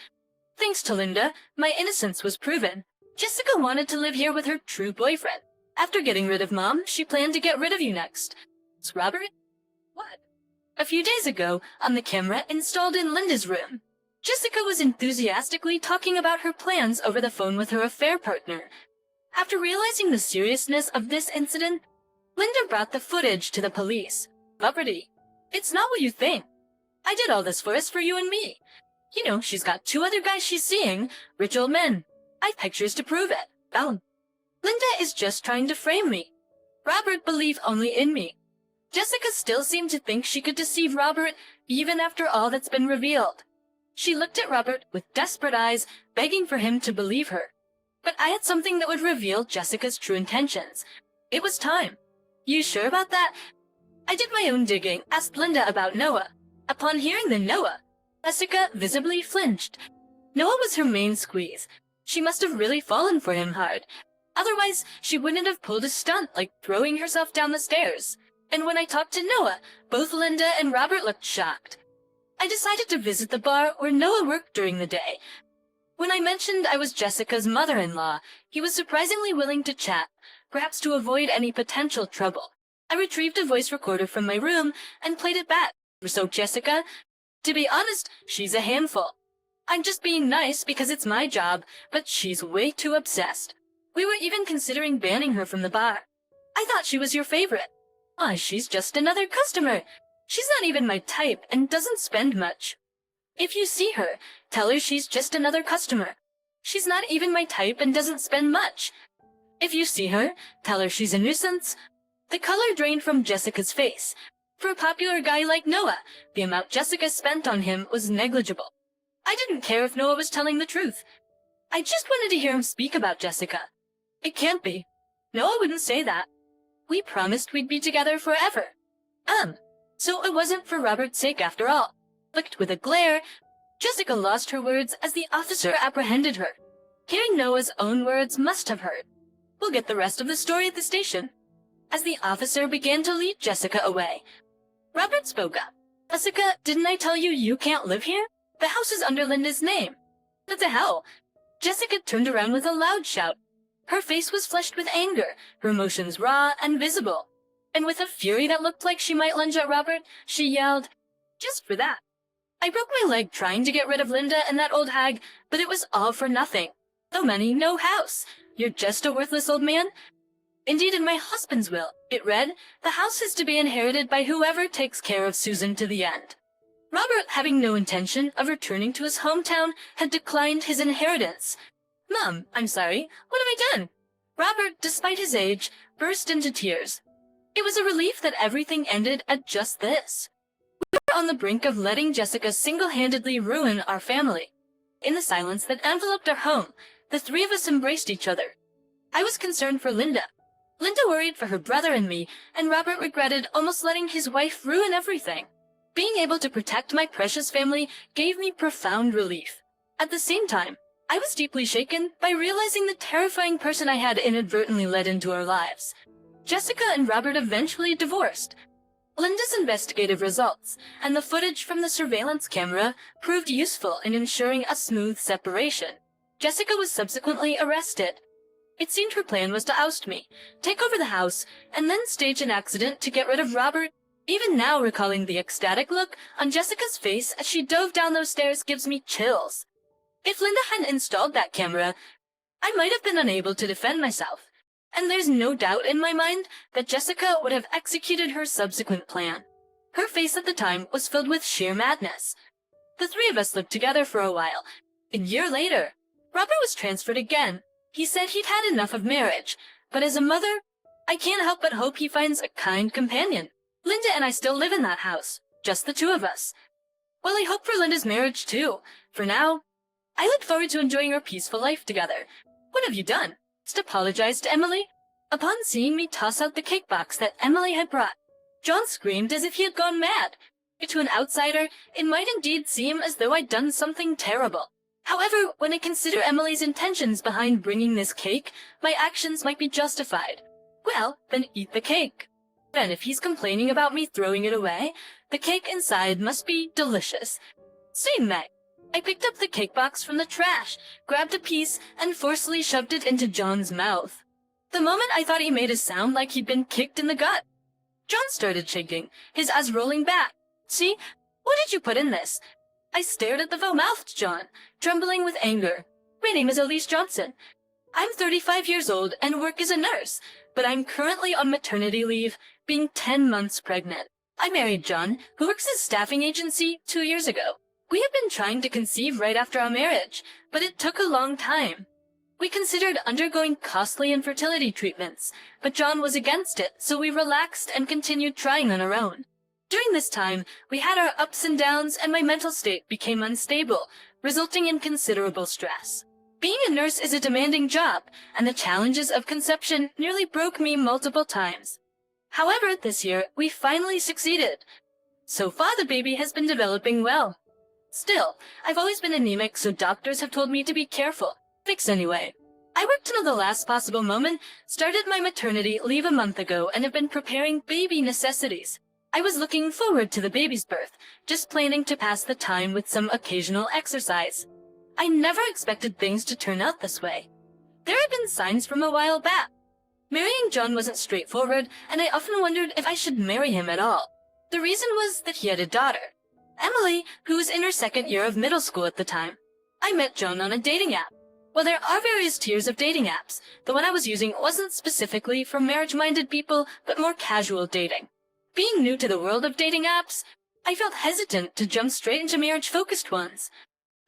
A: Thanks to Linda, my innocence was proven. Jessica wanted to live here with her true boyfriend. After getting rid of Mom, she planned to get rid of you next. It's Robert? What? A few days ago, on the camera installed in Linda's room, Jessica was enthusiastically talking about her plans over the phone with her affair partner. After realizing the seriousness of this incident, Linda brought the footage to the police. Property. It's not what you think. I did all this for us for you and me. You know, she's got 2 other guys she's seeing, rich old men. I've pictures to prove it. Boom. Linda is just trying to frame me. Robert believed only in me. Jessica still seemed to think she could deceive Robert even after all that's been revealed. She looked at Robert with desperate eyes, begging for him to believe her. But I had something that would reveal Jessica's true intentions. It was time. You sure about that? I did my own digging, asked Linda about Noah. Upon hearing the Noah, Jessica visibly flinched. Noah was her main squeeze. She must have really fallen for him hard. Otherwise, she wouldn't have pulled a stunt like throwing herself down the stairs. And when I talked to Noah, both Linda and Robert looked shocked. I decided to visit the bar where Noah worked during the day. When I mentioned I was Jessica's mother-in-law, he was surprisingly willing to chat, perhaps to avoid any potential trouble. I retrieved a voice recorder from my room and played it back. So, Jessica, to be honest, she's a handful. I'm just being nice because it's my job, but she's way too obsessed. We were even considering banning her from the bar. I thought she was your favorite. Why, she's just another customer. She's not even my type and doesn't spend much. If you see her, tell her she's just another customer. She's not even my type and doesn't spend much. If you see her, tell her she's a nuisance. The color drained from Jessica's face. For a popular guy like Noah, the amount Jessica spent on him was negligible. I didn't care if Noah was telling the truth. I just wanted to hear him speak about Jessica. It can't be. Noah wouldn't say that. We promised we'd be together forever. So it wasn't for Robert's sake after all. Looked with a glare, Jessica lost her words as the officer apprehended her. Hearing Noah's own words must have hurt. We'll get the rest of the story at the station. As the officer began to lead Jessica away, Robert spoke up. Jessica, didn't I tell you you can't live here? The house is under Linda's name. What the hell? Jessica turned around with a loud shout. Her face was flushed with anger, her emotions raw and visible. And with a fury that looked like she might lunge at Robert, she yelled, "Just for that. I broke my leg trying to get rid of Linda and that old hag, but it was all for nothing. No money, no house. You're just a worthless old man." Indeed, in my husband's will, it read, "The house is to be inherited by whoever takes care of Susan to the end." Robert, having no intention of returning to his hometown, had declined his inheritance. "Mom, I'm sorry. What have I done?" Robert, despite his age, burst into tears. It was a relief that everything ended at just this. We were on the brink of letting Jessica single-handedly ruin our family. In the silence that enveloped our home, the 3 of us embraced each other. I was concerned for Linda. Linda worried for her brother and me, and Robert regretted almost letting his wife ruin everything. Being able to protect my precious family gave me profound relief. At the same time, I was deeply shaken by realizing the terrifying person I had inadvertently let into our lives. Jessica and Robert eventually divorced. Linda's investigative results and the footage from the surveillance camera proved useful in ensuring a smooth separation. Jessica was subsequently arrested. It seemed her plan was to oust me, take over the house, and then stage an accident to get rid of Robert. Even now, recalling the ecstatic look on Jessica's face as she dove down those stairs gives me chills. If Linda hadn't installed that camera, I might have been unable to defend myself. And there's no doubt in my mind that Jessica would have executed her subsequent plan. Her face at the time was filled with sheer madness. The 3 of us lived together for a while. A year later, Robert was transferred again. He said he'd had enough of marriage, but as a mother, I can't help but hope he finds a kind companion. Linda and I still live in that house, just the 2 of us. Well, I hope for Linda's marriage too. For now, I look forward to enjoying our peaceful life together. What have you done? Just apologize to Emily? Upon seeing me toss out the cake box that Emily had brought, John screamed as if he had gone mad. To an outsider, it might indeed seem as though I'd done something terrible. However, when I consider Emily's intentions behind bringing this cake, my actions might be justified. Well, then eat the cake. Then if he's complaining about me throwing it away, the cake inside must be delicious. Saying that, I picked up the cake box from the trash, grabbed a piece, and forcefully shoved it into John's mouth. The moment I thought he made a sound like he'd been kicked in the gut. John started shaking, his eyes rolling back. See? What did you put in this? I stared at the foul-mouthed John, trembling with anger. My name is Elise Johnson. I'm 35 years old and work as a nurse, but I'm currently on maternity leave, being 10 months pregnant. I married John, who works at a staffing agency, 2 years ago. We have been trying to conceive right after our marriage, but it took a long time. We considered undergoing costly infertility treatments, but John was against it, so we relaxed and continued trying on our own. During this time, we had our ups and downs, and my mental state became unstable, resulting in considerable stress. Being a nurse is a demanding job, and the challenges of conception nearly broke me multiple times. However, this year, we finally succeeded. So far, the baby has been developing well. Still, I've always been anemic, so doctors have told me to be careful. Fix anyway. I worked until the last possible moment, started my maternity leave a month ago, and have been preparing baby necessities. I was looking forward to the baby's birth, just planning to pass the time with some occasional exercise. I never expected things to turn out this way. There had been signs from a while back. Marrying John wasn't straightforward, and I often wondered if I should marry him at all. The reason was that he had a daughter, Emily, who was in her second year of middle school at the time. I met John on a dating app. While there are various tiers of dating apps, the one I was using wasn't specifically for marriage-minded people, but more casual dating. Being new to the world of dating apps, I felt hesitant to jump straight into marriage-focused ones.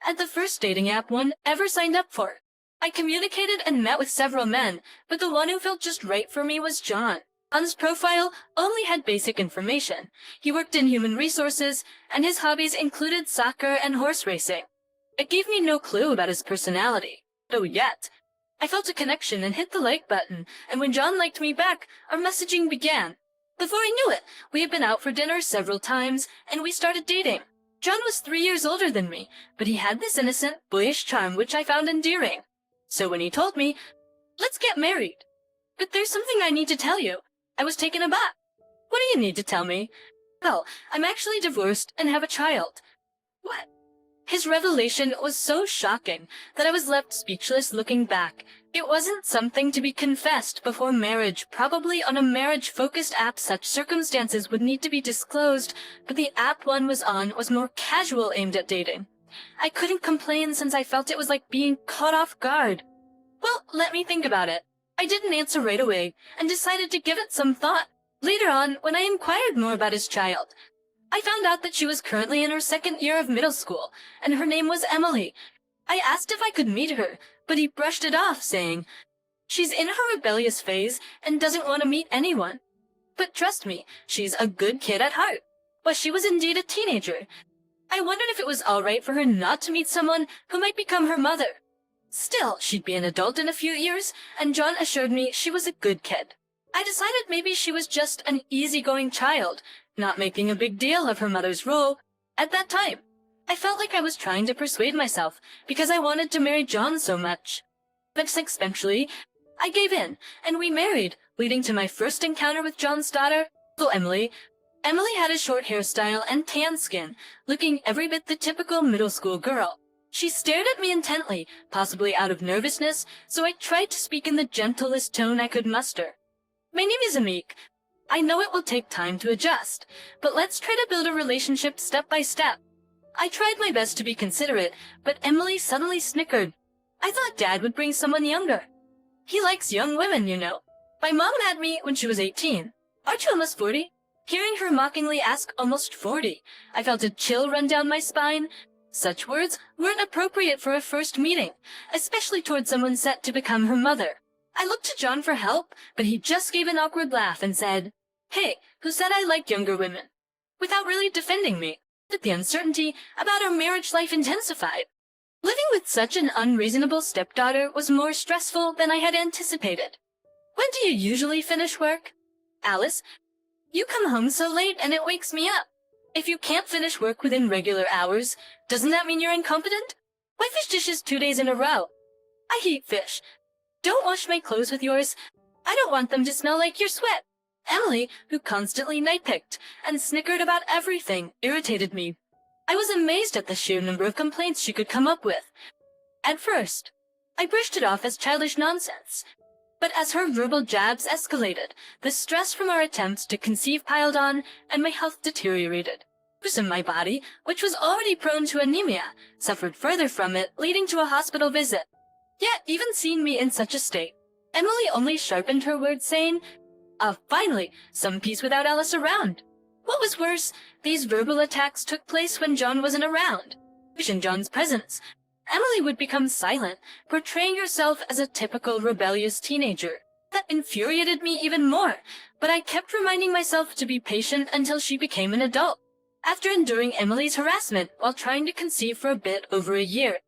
A: At the first dating app one ever signed up for, I communicated and met with several men, but the one who felt just right for me was John. John's profile only had basic information. He worked in human resources, and his hobbies included soccer and horse racing. It gave me no clue about his personality. No yet. I felt a connection and hit the like button, and when John liked me back, our messaging began. Before I knew it, we had been out for dinner several times, and we started dating. John was 3 years older than me, but he had this innocent, boyish charm which I found endearing. So when he told me, "Let's get married." But there's something I need to tell you. I was taken aback. What do you need to tell me? Well, I'm actually divorced and have a child. What? His revelation was so shocking that I was left speechless looking back. It wasn't something to be confessed before marriage. Probably on a marriage-focused app such circumstances would need to be disclosed, but the app one was on was more casual, aimed at dating. I couldn't complain since I felt it was like being caught off guard. Well, let me think about it. I didn't answer right away, and decided to give it some thought. Later on, when I inquired more about his child, I found out that she was currently in her second year of middle school, and her name was Emily. I asked if I could meet her, but he brushed it off, saying, "She's in her rebellious phase and doesn't want to meet anyone." But trust me, she's a good kid at heart. Well, she was indeed a teenager. I wondered if it was all right for her not to meet someone who might become her mother. Still, she'd be an adult in a few years, and John assured me she was a good kid. I decided maybe she was just an easygoing child, not making a big deal of her mother's role. At that time, I felt like I was trying to persuade myself because I wanted to marry John so much. But eventually, I gave in, and we married, leading to my first encounter with John's daughter, little Emily. Emily had a short hairstyle and tan skin, looking every bit the typical middle school girl. She stared at me intently, possibly out of nervousness, so I tried to speak in the gentlest tone I could muster. "My name is Amik. I know it will take time to adjust, but let's try to build a relationship step by step." I tried my best to be considerate, but Emily suddenly snickered. "I thought Dad would bring someone younger. He likes young women, you know. My mom had me when she was 18. Aren't you almost 40? Hearing her mockingly ask almost 40, I felt a chill run down my spine. Such words weren't appropriate for a first meeting, especially toward someone set to become her mother. I looked to John for help, but he just gave an awkward laugh and said, "Hey, who said I like younger women?" without really defending me. But the uncertainty about our marriage life intensified. Living with such an unreasonable stepdaughter was more stressful than I had anticipated. When do you usually finish work? Alice, you come home so late and it wakes me up. If you can't finish work within regular hours, doesn't that mean you're incompetent? Why fish dishes 2 days in a row? I hate fish. Don't wash my clothes with yours. I don't want them to smell like your sweat. Emily, who constantly nitpicked and snickered about everything, irritated me. I was amazed at the sheer number of complaints she could come up with. At first, I brushed it off as childish nonsense. But as her verbal jabs escalated, the stress from our attempts to conceive piled on, and my health deteriorated. My body, which was already prone to anemia, suffered further from it, leading to a hospital visit. Yet, even seeing me in such a state, Emily only sharpened her words, saying, finally, some peace without Alice around. What was worse, these verbal attacks took place when John wasn't around. In John's presence, Emily would become silent, portraying herself as a typical rebellious teenager. That infuriated me even more, but I kept reminding myself to be patient until she became an adult. After enduring Emily's harassment while trying to conceive for a bit over a year,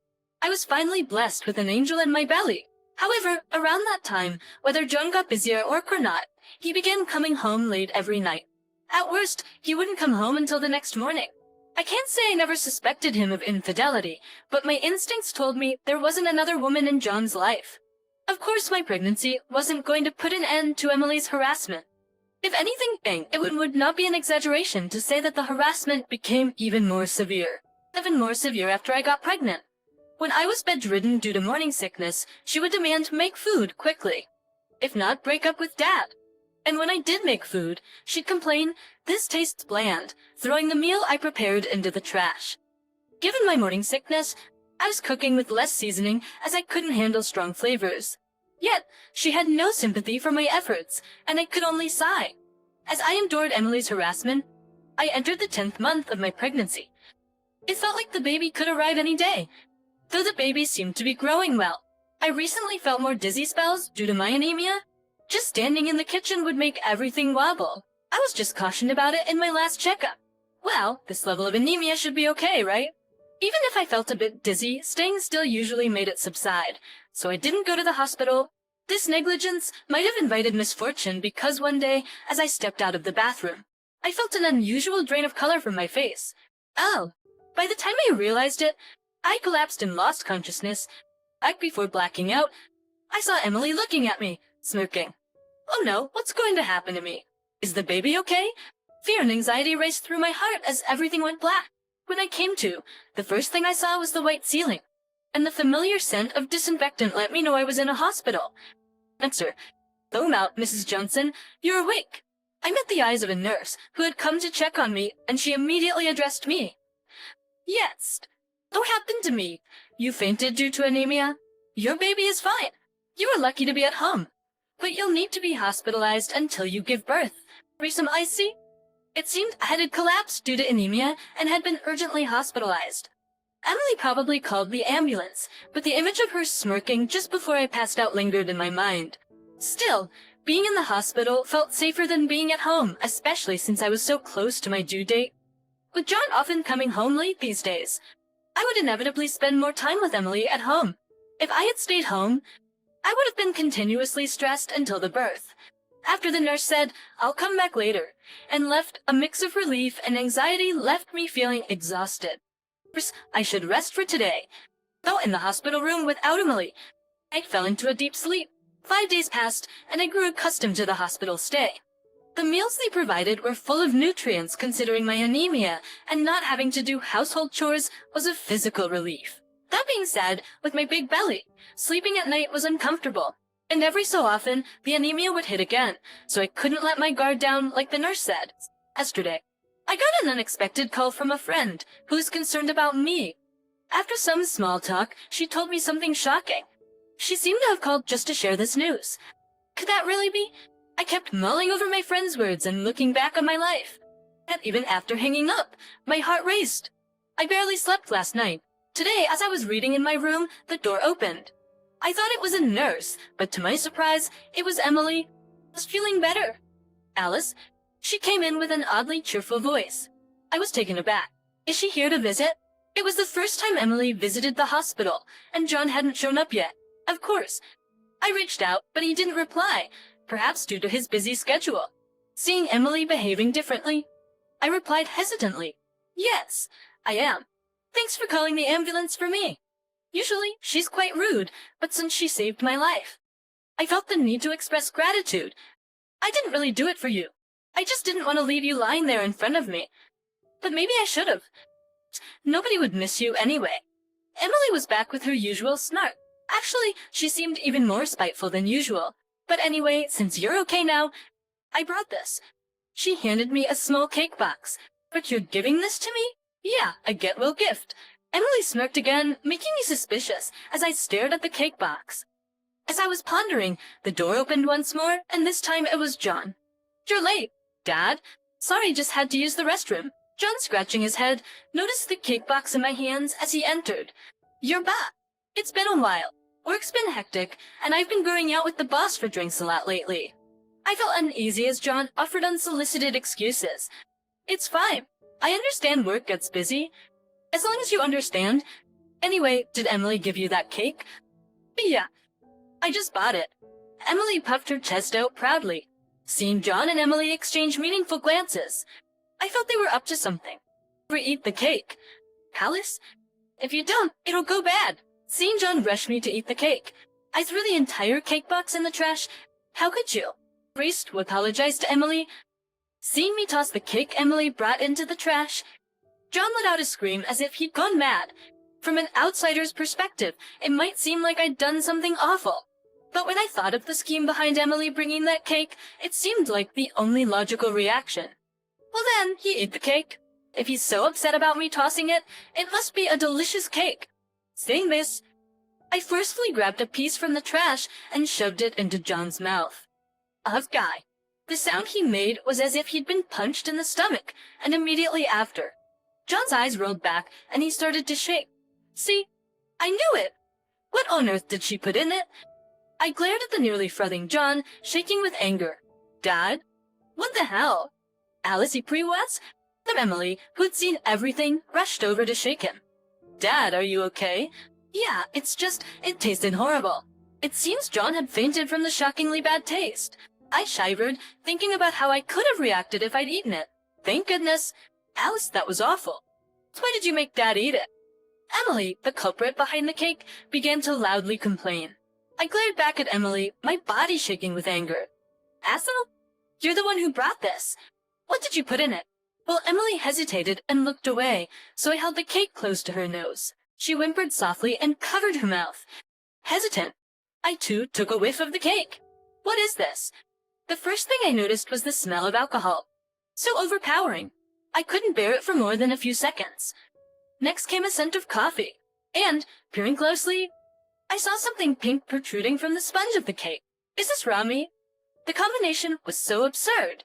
A: I was finally blessed with an angel in my belly. However, around that time, whether John got busier at work or not, he began coming home late every night. At worst, he wouldn't come home until the next morning. I can't say I never suspected him of infidelity, but my instincts told me there wasn't another woman in John's life. Of course, my pregnancy wasn't going to put an end to Emily's harassment. If anything, it would not be an exaggeration to say that the harassment became even more severe after I got pregnant. When I was bedridden due to morning sickness, she would demand make food quickly. If not, break up with Dad. And when I did make food, she'd complain, "This tastes bland," throwing the meal I prepared into the trash. Given my morning sickness, I was cooking with less seasoning as I couldn't handle strong flavors. Yet, she had no sympathy for my efforts, and I could only sigh. As I endured Emily's harassment, I entered the 10th month of my pregnancy. It felt like the baby could arrive any day, though the baby seemed to be growing well. I recently felt more dizzy spells due to my anemia. Just standing in the kitchen would make everything wobble. I was just cautioned about it in my last checkup. Well, this level of anemia should be okay, right? Even if I felt a bit dizzy, staying still usually made it subside, so I didn't go to the hospital. This negligence might have invited misfortune because one day, as I stepped out of the bathroom, I felt an unusual drain of color from my face. Oh, by the time I realized it, I collapsed and lost consciousness. Before blacking out, I saw Emily looking at me, smirking. Oh no, what's going to happen to me? Is the baby okay? Fear and anxiety raced through my heart as everything went black. When I came to, the first thing I saw was the white ceiling, and the familiar scent of disinfectant let me know I was in a hospital. Answer. Throw out, Mrs. Johnson. You're awake. I met the eyes of a nurse who had come to check on me, and she immediately addressed me. Yes. What happened to me? You fainted due to anemia? Your baby is fine. You are lucky to be at home, but you'll need to be hospitalized until you give birth. Some icy? It seemed I had collapsed due to anemia and had been urgently hospitalized. Emily probably called the ambulance, but the image of her smirking just before I passed out lingered in my mind. Still, being in the hospital felt safer than being at home, especially since I was so close to my due date. With John often coming home late these days, I would inevitably spend more time with Emily at home. If I had stayed home, I would have been continuously stressed until the birth. After the nurse said, "I'll come back later," and left, a mix of relief and anxiety left me feeling exhausted. I should rest for today. Though in the hospital room without Emily, I fell into a deep sleep. 5 days passed, and I grew accustomed to the hospital stay. The meals they provided were full of nutrients considering my anemia, and not having to do household chores was a physical relief. That being said, with my big belly, sleeping at night was uncomfortable, and every so often, the anemia would hit again, so I couldn't let my guard down like the nurse said. Yesterday, I got an unexpected call from a friend who was concerned about me. After some small talk, she told me something shocking. She seemed to have called just to share this news. Could that really be? I kept mulling over my friend's words and looking back on my life. And even after hanging up, my heart raced. I barely slept last night. Today, as I was reading in my room, the door opened. I thought it was a nurse, but to my surprise, it was Emily. I was feeling better. Alice? She came in with an oddly cheerful voice. I was taken aback. Is she here to visit? It was the first time Emily visited the hospital, and John hadn't shown up yet. Of course. I reached out, but he didn't reply, perhaps due to his busy schedule. Seeing Emily behaving differently, I replied hesitantly, "Yes, I am. Thanks for calling the ambulance for me." Usually, she's quite rude, but since she saved my life, I felt the need to express gratitude. "I didn't really do it for you. I just didn't want to leave you lying there in front of me. But maybe I should have. Nobody would miss you anyway." Emily was back with her usual snark. Actually, she seemed even more spiteful than usual. "But anyway, since you're okay now, I brought this." She handed me a small cake box. "But you're giving this to me?" "Yeah, a get-well gift." Emily smirked again, making me suspicious as I stared at the cake box. As I was pondering, the door opened once more, and this time it was John. "You're late, Dad. Sorry, just had to use the restroom." John, scratching his head, noticed the cake box in my hands as he entered. "You're back. It's been a while. Work's been hectic, and I've been going out with the boss for drinks a lot lately." I felt uneasy as John offered unsolicited excuses. "It's fine. I understand work gets busy. As long as you understand. Anyway, did Emily give you that cake?" "Yeah. I just bought it." Emily puffed her chest out proudly. Seeing John and Emily exchange meaningful glances, I felt they were up to something. "We eat the cake." "Alice? If you don't, it'll go bad." Seeing John rush me to eat the cake, I threw the entire cake box in the trash. "How could you?" Raced to apologize to Emily. Seeing me toss the cake Emily brought into the trash, John let out a scream as if he'd gone mad. From an outsider's perspective, it might seem like I'd done something awful. But when I thought of the scheme behind Emily bringing that cake, it seemed like the only logical reaction. Well then, he ate the cake. If he's so upset about me tossing it, it must be a delicious cake. Saying this, I forcefully grabbed a piece from the trash and shoved it into John's mouth. Guy. The sound he made was as if he'd been punched in the stomach, and immediately after, John's eyes rolled back and he started to shake. "See? I knew it! What on earth did she put in it?" I glared at the nearly frothing John, shaking with anger. "Dad? What the hell?" Alice was? Emily, who had seen everything, rushed over to shake him. "Dad, are you okay?" "Yeah, it's just, it tasted horrible." It seems John had fainted from the shockingly bad taste. I shivered, thinking about how I could have reacted if I'd eaten it. Thank goodness. Alice, that was awful. So why did you make Dad eat it? Emily, the culprit behind the cake, began to loudly complain. I glared back at Emily, my body shaking with anger. "Asshole? You're the one who brought this. What did you put in it?" Well, Emily hesitated and looked away, so I held the cake close to her nose. She whimpered softly and covered her mouth. Hesitant, I too took a whiff of the cake. What is this? The first thing I noticed was the smell of alcohol. So overpowering. I couldn't bear it for more than a few seconds. Next came a scent of coffee, and, peering closely, I saw something pink protruding from the sponge of the cake. Is this raw meat? The combination was so absurd.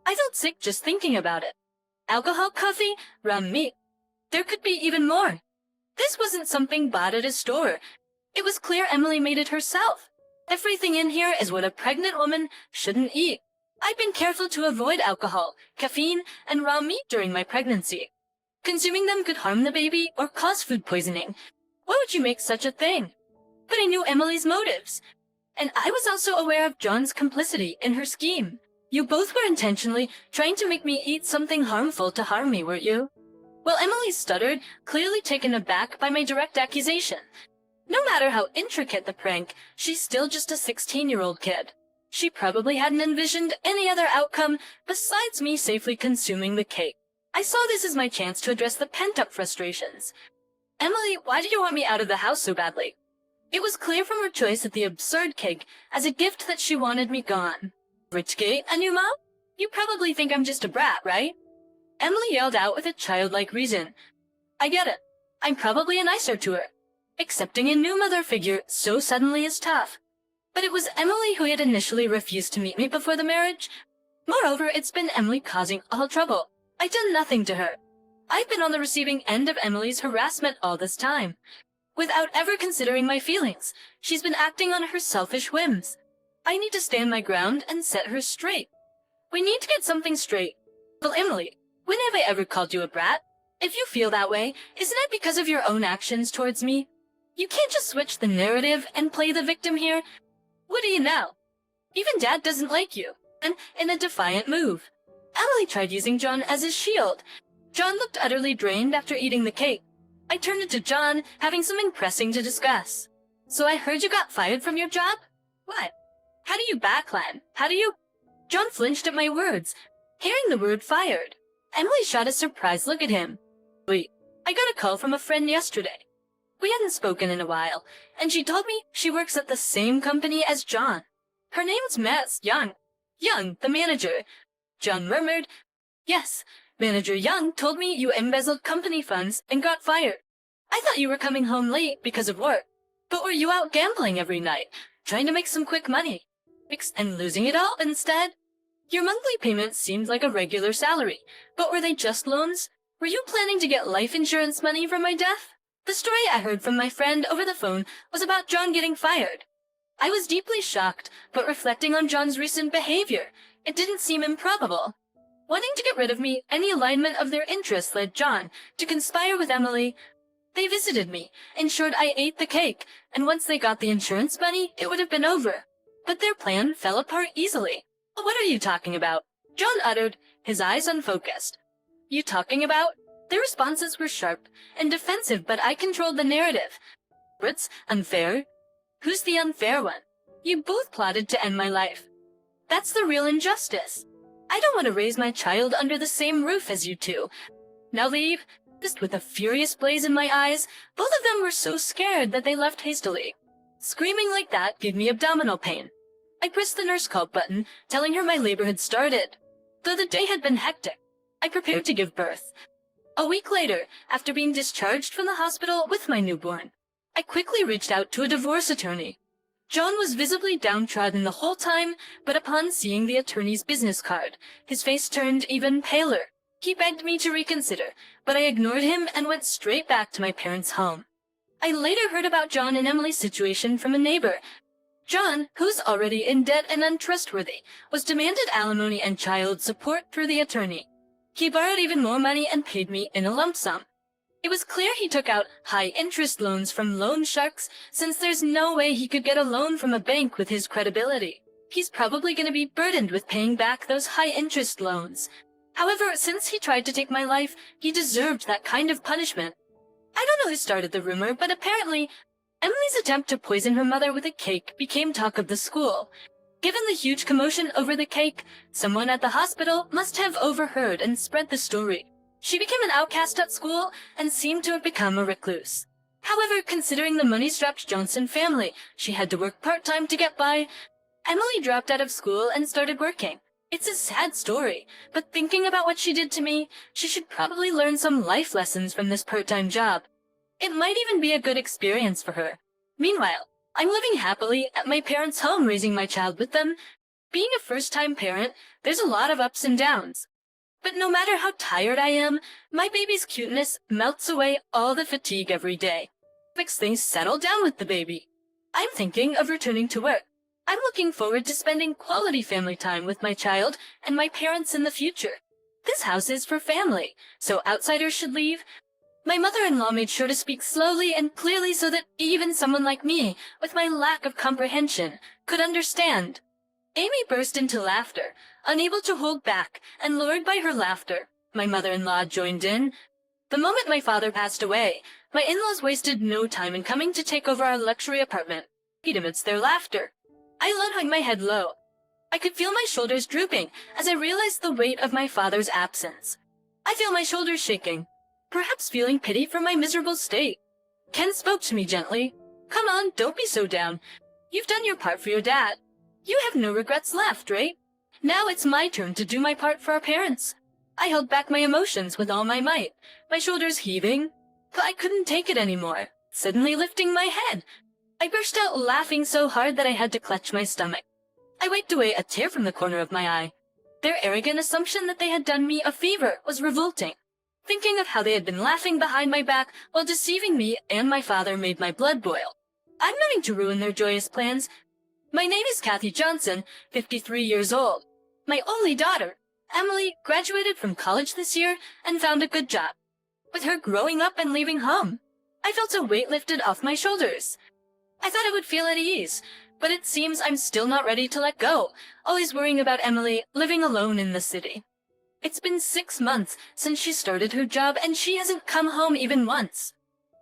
A: I felt sick just thinking about it. Alcohol, coffee, raw meat. There could be even more. This wasn't something bought at a store. It was clear Emily made it herself. Everything in here is what a pregnant woman shouldn't eat. I've been careful to avoid alcohol, caffeine, and raw meat during my pregnancy. Consuming them could harm the baby or cause food poisoning. Why would you make such a thing? But I knew Emily's motives. And I was also aware of John's complicity in her scheme. You both were intentionally trying to make me eat something harmful to harm me, weren't you? Well, Emily stuttered, clearly taken aback by my direct accusation. No matter how intricate the prank, she's still just a 16-year-old kid. She probably hadn't envisioned any other outcome besides me safely consuming the cake. I saw this as my chance to address the pent-up frustrations. Emily, why did you want me out of the house so badly? It was clear from her choice of the absurd cake as a gift that she wanted me gone. Richgate, a new mom? You probably think I'm just a brat, right? Emily yelled out with a childlike reason. I get it. I'm probably a nicer to her. Accepting a new mother figure so suddenly is tough. But it was Emily who had initially refused to meet me before the marriage. Moreover, it's been Emily causing all trouble. I've done nothing to her. I've been on the receiving end of Emily's harassment all this time. Without ever considering my feelings, she's been acting on her selfish whims. I need to stand my ground and set her straight. We need to get something straight. Well, Emily, when have I ever called you a brat? If you feel that way, isn't it because of your own actions towards me? You can't just switch the narrative and play the victim here. What do you know? Even Dad doesn't like you. And in a defiant move, Emily tried using John as his shield. John looked utterly drained after eating the cake. I turned to John, having something pressing to discuss. So I heard you got fired from your job? What? How do you backline? How do you... John flinched at my words, hearing the word fired. Emily shot a surprised look at him. Wait, I got a call from a friend yesterday. We hadn't spoken in a while, and she told me she works at the same company as John. Her name's Matt Young. Young, the manager. John murmured, Yes, Manager Young told me you embezzled company funds and got fired. I thought you were coming home late because of work. But were you out gambling every night, trying to make some quick money, and losing it all instead? Your monthly payments seemed like a regular salary, but were they just loans? Were you planning to get life insurance money from my death? The story I heard from my friend over the phone was about John getting fired. I was deeply shocked, but reflecting on John's recent behavior, it didn't seem improbable. Wanting to get rid of me, any alignment of their interests led John to conspire with Emily. They visited me, ensured I ate the cake, and once they got the insurance money, it would have been over. But their plan fell apart easily. What are you talking about? John uttered, his eyes unfocused. You talking about? Their responses were sharp and defensive, but I controlled the narrative. It's unfair. Who's the unfair one? You both plotted to end my life. That's the real injustice. I don't want to raise my child under the same roof as you two. Now leave. Just with a furious blaze in my eyes, both of them were so scared that they left hastily. Screaming like that gave me abdominal pain. I pressed the nurse call button, telling her my labor had started. Though the day had been hectic, I prepared to give birth. A week later, after being discharged from the hospital with my newborn, I quickly reached out to a divorce attorney. John was visibly downtrodden the whole time, but upon seeing the attorney's business card, his face turned even paler. He begged me to reconsider, but I ignored him and went straight back to my parents' home. I later heard about John and Emily's situation from a neighbor. John, who's already in debt and untrustworthy, was demanded alimony and child support through the attorney. He borrowed even more money and paid me in a lump sum. It was clear he took out high-interest loans from loan sharks, since there's no way he could get a loan from a bank with his credibility. He's probably going to be burdened with paying back those high-interest loans. However, since he tried to take my life, he deserved that kind of punishment. I don't know who started the rumor, but apparently, Emily's attempt to poison her mother with a cake became talk of the school. Given the huge commotion over the cake, someone at the hospital must have overheard and spread the story. She became an outcast at school and seemed to have become a recluse. However, considering the money-strapped Johnson family, she had to work part-time to get by. Emily dropped out of school and started working. It's a sad story, but thinking about what she did to me, she should probably learn some life lessons from this part-time job. It might even be a good experience for her. Meanwhile, I'm living happily at my parents' home raising my child with them. Being a first-time parent, there's a lot of ups and downs. But no matter how tired I am, my baby's cuteness melts away all the fatigue every day. Makes things settle down with the baby. I'm thinking of returning to work. I'm looking forward to spending quality family time with my child and my parents in the future. This house is for family, so outsiders should leave. My mother-in-law made sure to speak slowly and clearly so that even someone like me, with my lack of comprehension, could understand. Amy burst into laughter, unable to hold back, and lured by her laughter, my mother-in-law joined in. The moment my father passed away, my in-laws wasted no time in coming to take over our luxury apartment, amidst their laughter. I hung my head low. I could feel my shoulders drooping as I realized the weight of my father's absence. I feel my shoulders shaking, perhaps feeling pity for my miserable state. Ken spoke to me gently. Come on, don't be so down. You've done your part for your dad. You have no regrets left, right? Now it's my turn to do my part for our parents. I held back my emotions with all my might, my shoulders heaving, but I couldn't take it anymore. Suddenly lifting my head, I burst out laughing so hard that I had to clutch my stomach. I wiped away a tear from the corner of my eye. Their arrogant assumption that they had done me a favor was revolting. Thinking of how they had been laughing behind my back while deceiving me and my father made my blood boil. I'm not going to ruin their joyous plans. My name is Kathy Johnson, 53 years old. My only daughter, Emily, graduated from college this year and found a good job. with her growing up and leaving home. I felt a weight lifted off my shoulders. I thought I would feel at ease, but it seems I'm still not ready to let go, always worrying about Emily living alone in the city. It's been 6 months since she started her job and she hasn't come home even once.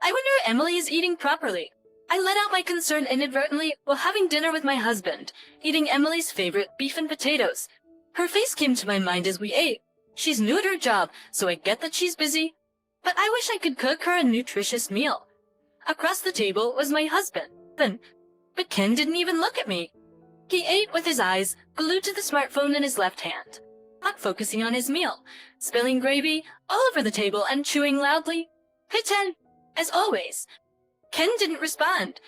A: I wonder if Emily is eating properly. I let out my concern inadvertently while having dinner with my husband, eating Emily's favorite beef and potatoes. Her face came to my mind as we ate. She's new at her job, so I get that she's busy, but I wish I could cook her a nutritious meal. Across the table was my husband, but Ken didn't even look at me. He ate with his eyes glued to the smartphone in his left hand, not focusing on his meal, spilling gravy all over the table and chewing loudly. Pretend, as always. Ken didn't respond.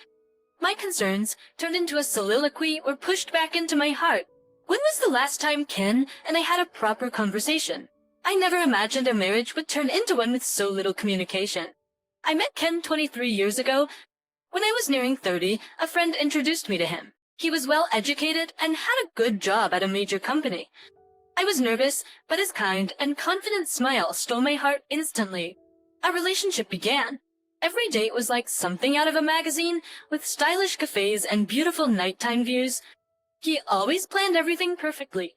A: My concerns turned into a soliloquy or pushed back into my heart. When was the last time Ken and I had a proper conversation? I never imagined a marriage would turn into one with so little communication. I met Ken 23 years ago. When I was nearing 30, a friend introduced me to him. He was well educated and had a good job at a major company. I was nervous, but his kind and confident smile stole my heart instantly. Our relationship began. Every date was like something out of a magazine, with stylish cafes and beautiful nighttime views. He always planned everything perfectly.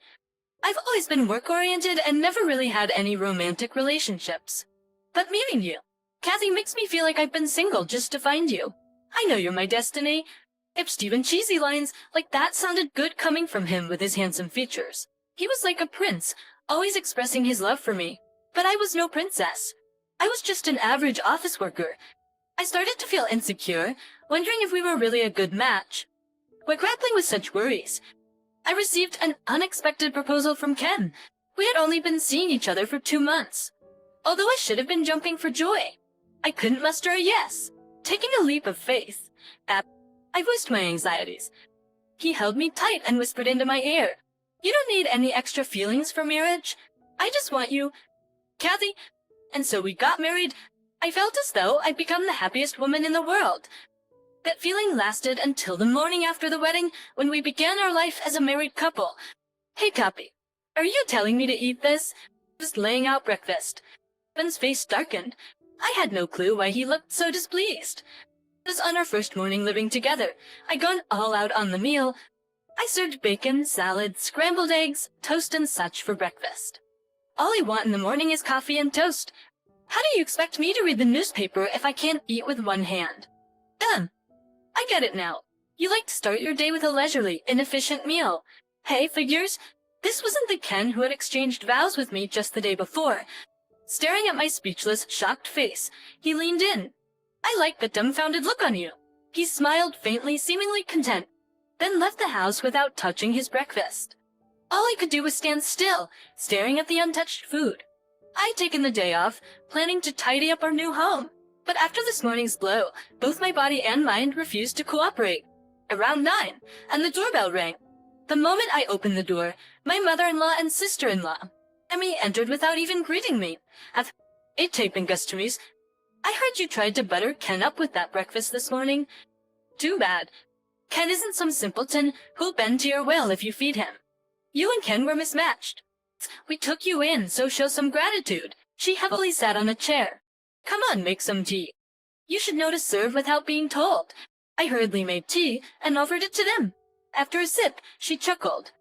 A: I've always been work-oriented and never really had any romantic relationships. But meeting you, Kathy, makes me feel like I've been single just to find you. I know you're my destiny. Hipster and cheesy lines like that sounded good coming from him with his handsome features. He was like a prince, always expressing his love for me. But I was no princess. I was just an average office worker. I started to feel insecure, wondering if we were really a good match. While grappling with such worries, I received an unexpected proposal from Ken. We had only been seeing each other for 2 months. Although I should have been jumping for joy, I couldn't muster a yes. Taking a leap of faith, I voiced my anxieties. He held me tight and whispered into my ear, "You don't need any extra feelings for marriage. I just want you, Kathy." And so we got married. I felt as though I'd become the happiest woman in the world. That feeling lasted until the morning after the wedding, when we began our life as a married couple. "Hey, Cappy, are you telling me to eat this?" Just laying out breakfast. Ben's face darkened. I had no clue why he looked so displeased. It was on our first morning living together. I'd gone all out on the meal. I served bacon, salad, scrambled eggs, toast and such for breakfast. All I want in the morning is coffee and toast. How do you expect me to read the newspaper if I can't eat with one hand? I get it now. You like to start your day with a leisurely, inefficient meal. Hey, figures, this wasn't the Ken who had exchanged vows with me just the day before. Staring at my speechless, shocked face, he leaned in. "I like the dumbfounded look on you." He smiled faintly, seemingly content, then left the house without touching his breakfast. All I could do was stand still, staring at the untouched food. I'd taken the day off, planning to tidy up our new home. But after this morning's blow, both my body and mind refused to cooperate. Around 9, and the doorbell rang. The moment I opened the door, my mother-in-law and sister-in-law, Emmy, entered without even greeting me. "It taping customers. I heard you tried to butter Ken up with that breakfast this morning." "Too bad. Ken isn't some simpleton who'll bend to your will if you feed him. You and Ken were mismatched. We took you in, so show some gratitude." She heavily sat on a chair. "Come on, make some tea. You should know to serve without being told." I hurriedly made tea and offered it to them. After a sip, she chuckled.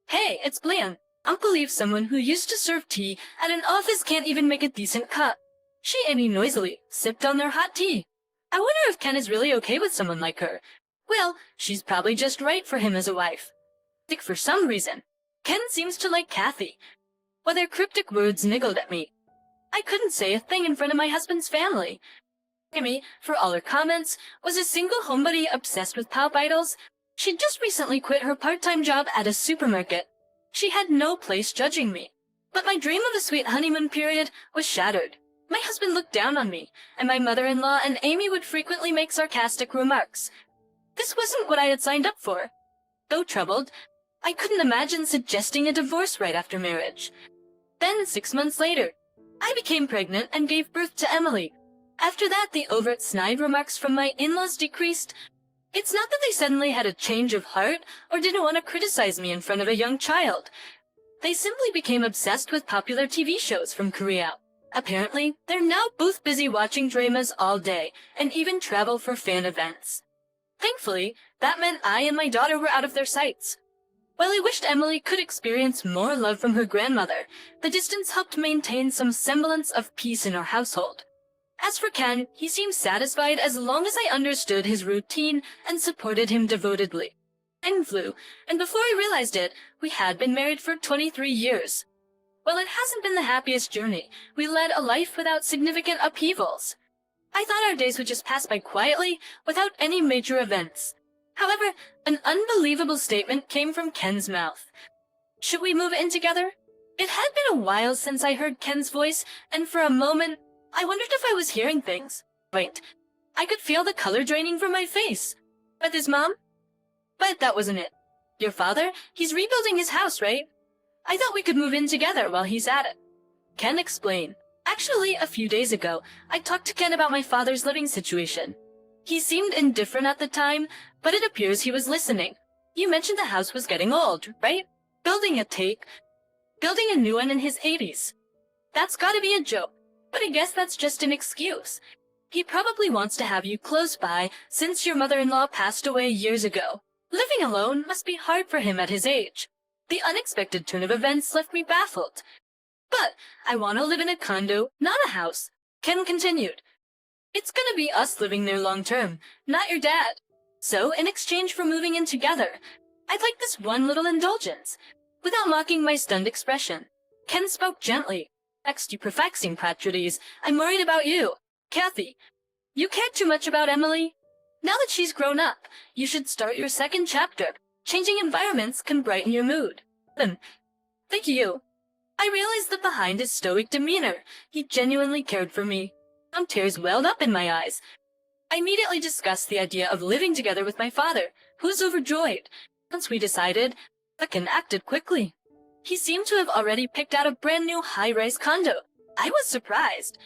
A: "Hey, it's bland. I'll believe someone who used to serve tea at an office can't even make a decent cup." She and he noisily sipped on their hot tea. I wonder if Ken is really okay with someone like her. Well, she's probably just right for him as a wife. For some reason, Ken seems to like Kathy. While their cryptic words niggled at me, I couldn't say a thing in front of my husband's family. Emmy, for all her comments, was a single homebody obsessed with pop idols. She'd just recently quit her part-time job at a supermarket. She had no place judging me. But my dream of a sweet honeymoon period was shattered. My husband looked down on me, and my mother-in-law and Amy would frequently make sarcastic remarks. This wasn't what I had signed up for. Though troubled, I couldn't imagine suggesting a divorce right after marriage. Then, 6 months later, I became pregnant and gave birth to Emily. After that, the overt snide remarks from my in-laws decreased. It's not that they suddenly had a change of heart or didn't want to criticize me in front of a young child. They simply became obsessed with popular TV shows from Korea. Apparently, they're now both busy watching dramas all day, and even travel for fan events. Thankfully, that meant I and my daughter were out of their sights. While I wished Emily could experience more love from her grandmother, the distance helped maintain some semblance of peace in our household. As for Ken, he seemed satisfied as long as I understood his routine and supported him devotedly. Time flew, and before I realized it, we had been married for 23 years. While it hasn't been the happiest journey, we led a life without significant upheavals. I thought our days would just pass by quietly, without any major events. However, an unbelievable statement came from Ken's mouth. Should we move in together? It had been a while since I heard Ken's voice, and for a moment, I wondered if I was hearing things. Wait, I could feel the color draining from my face. With his mom? But that wasn't it. Your father? He's rebuilding his house, right? I thought we could move in together while he's at it. Ken explained. Actually, a few days ago, I talked to Ken about my father's living situation. He seemed indifferent at the time, but it appears he was listening. You mentioned the house was getting old, right? Building a new one in his 80s. That's gotta be a joke, but I guess that's just an excuse. He probably wants to have you close by since your mother-in-law passed away years ago. Living alone must be hard for him at his age. The unexpected turn of events left me baffled. But I want to live in a condo, not a house, Ken continued. It's gonna be us living there long term, not your dad. So, in exchange for moving in together, I'd like this one little indulgence. Without mocking my stunned expression, Ken spoke gently. Next, you perfecting Patrides, I'm worried about you. Kathy, you cared too much about Emily? Now that she's grown up, you should start your second chapter. Changing environments can brighten your mood. Thank you. I realized that behind his stoic demeanor, he genuinely cared for me. Some tears welled up in my eyes. I immediately discussed the idea of living together with my father, who was overjoyed. Once we decided, Ken acted quickly. He seemed to have already picked out a brand new high-rise condo. I was surprised.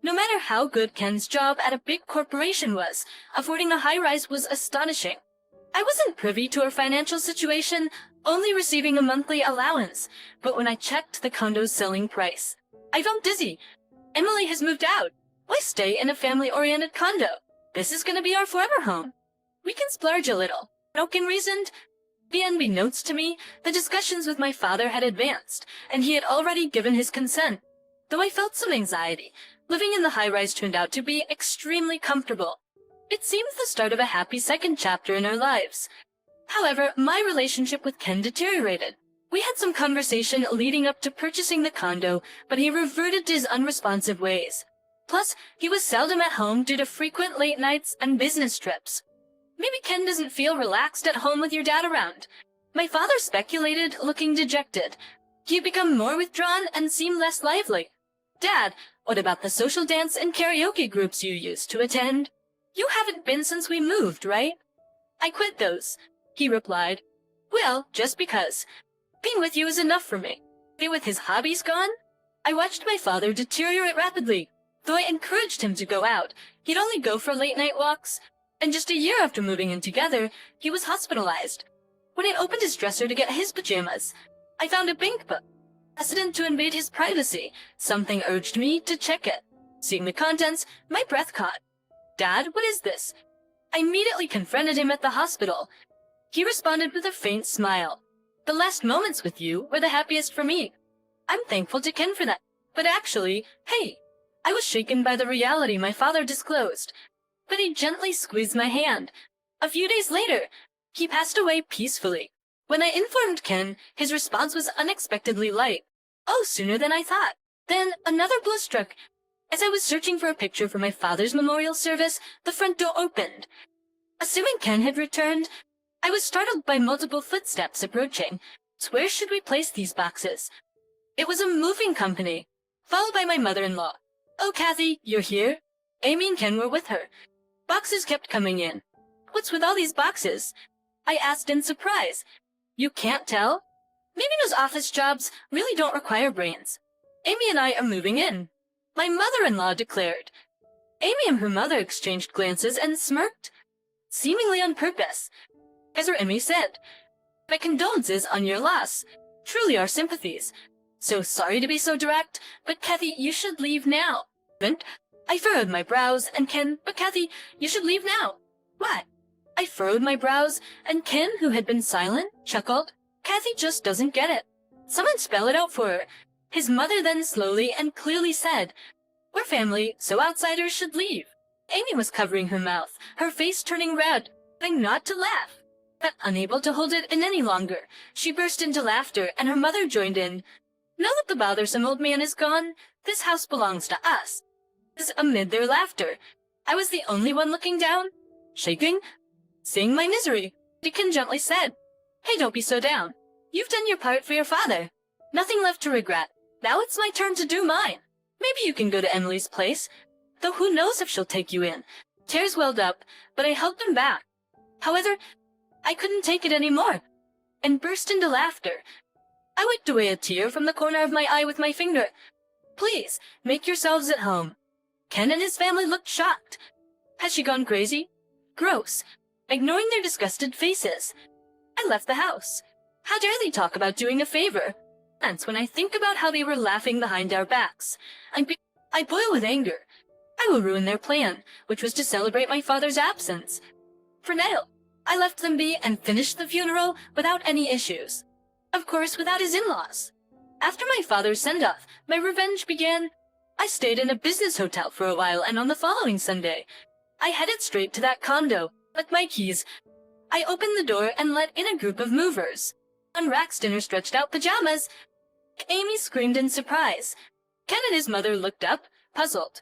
A: No matter how good Ken's job at a big corporation was, affording a high-rise was astonishing. I wasn't privy to her financial situation, only receiving a monthly allowance, but when I checked the condo's selling price, I felt dizzy. Emily has moved out. Why stay in a family-oriented condo? This is gonna be our forever home. We can splurge a little. Ken reasoned. Unbeknownst to me, the discussions with my father had advanced, and he had already given his consent. Though I felt some anxiety, living in the high-rise turned out to be extremely comfortable. It seems the start of a happy second chapter in our lives. However, my relationship with Ken deteriorated. We had some conversation leading up to purchasing the condo, but he reverted to his unresponsive ways. Plus, he was seldom at home due to frequent late nights and business trips. Maybe Ken doesn't feel relaxed at home with your dad around. My father speculated, looking dejected. He'd become more withdrawn and seemed less lively. Dad, what about the social dance and karaoke groups you used to attend? You haven't been since we moved, right? I quit those, he replied. Well, just because. Being with you is enough for me. With his hobbies gone? I watched my father deteriorate rapidly. Though I encouraged him to go out, he'd only go for late-night walks. And just a year after moving in together, he was hospitalized. When I opened his dresser to get his pajamas, I found a bank book. Hesitant to invade his privacy, something urged me to check it. Seeing the contents, my breath caught. Dad, what is this? I immediately confronted him at the hospital. He responded with a faint smile. The last moments with you were the happiest for me. I'm thankful to Ken for that. But actually, hey, I was shaken by the reality my father disclosed. But he gently squeezed my hand. A few days later, he passed away peacefully. When I informed Ken, his response was unexpectedly light. Oh, sooner than I thought. Then another blow struck. As I was searching for a picture for my father's memorial service, the front door opened. Assuming Ken had returned, I was startled by multiple footsteps approaching. So where should we place these boxes? It was a moving company, followed by my mother-in-law. Oh, Kathy, you're here? Amy and Ken were with her. Boxes kept coming in. What's with all these boxes? I asked in surprise. You can't tell? Maybe those office jobs really don't require brains. Amy and I are moving in, my mother-in-law declared. Amy and her mother exchanged glances and smirked, seemingly on purpose. As her Amy said, my condolences on your loss. Truly our sympathies. So sorry to be so direct, but Kathy, you should leave now. I furrowed my brows, and Ken, but Kathy, you should leave now. What? I furrowed my brows, and Ken, who had been silent, chuckled. Kathy just doesn't get it. Someone spell it out for her. His mother then slowly and clearly said, "We're family, so outsiders should leave." Amy was covering her mouth, her face turning red, trying not to laugh. But unable to hold it in any longer, she burst into laughter, and her mother joined in. "Now that the bothersome old man is gone, this house belongs to us." Amid their laughter, I was the only one looking down, shaking, seeing my misery. Deacon gently said, "Hey, don't be so down. You've done your part for your father. Nothing left to regret. Now it's my turn to do mine. Maybe you can go to Emily's place, though who knows if she'll take you in." Tears welled up, but I held them back. However, I couldn't take it anymore, and burst into laughter. I wiped away a tear from the corner of my eye with my finger. "Please, make yourselves at home." Ken and his family looked shocked. Has she gone crazy? Gross. Ignoring their disgusted faces, I left the house. How dare they talk about doing a favor? And when I think about how they were laughing behind our backs, I boil with anger. I will ruin their plan, which was to celebrate my father's absence. For now, I left them be and finished the funeral without any issues. Of course, without his in-laws. After my father's send-off, my revenge began. I stayed in a business hotel for a while, and on the following Sunday, I headed straight to that condo, with my keys. I opened the door and let in a group of movers. On racks in her stretched-out pajamas, Amy screamed in surprise. Ken and his mother looked up, puzzled.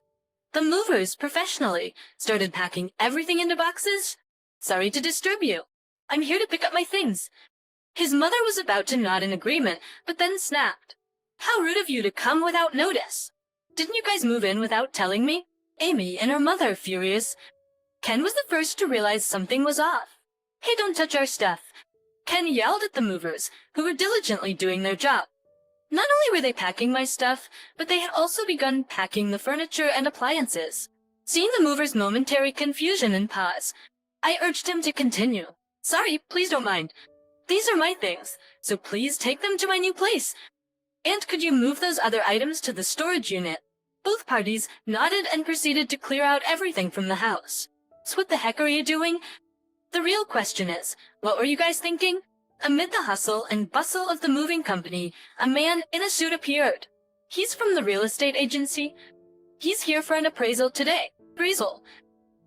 A: The movers, professionally, started packing everything into boxes. "Sorry to disturb you. I'm here to pick up my things." His mother was about to nod in agreement, but then snapped. "How rude of you to come without notice. Didn't you guys move in without telling me?" Amy and her mother furious. Ken was the first to realize something was off. "Hey, don't touch our stuff." Ken yelled at the movers, who were diligently doing their job. Not only were they packing my stuff, but they had also begun packing the furniture and appliances. Seeing the movers' momentary confusion and pause, I urged him to continue. "Sorry, please don't mind. These are my things, so please take them to my new place. And could you move those other items to the storage unit?" Both parties nodded and proceeded to clear out everything from the house. "So what the heck are you doing?" The real question is, what were you guys thinking? Amid the hustle and bustle of the moving company, a man in a suit appeared. He's from the real estate agency. He's here for an appraisal today. Appraisal.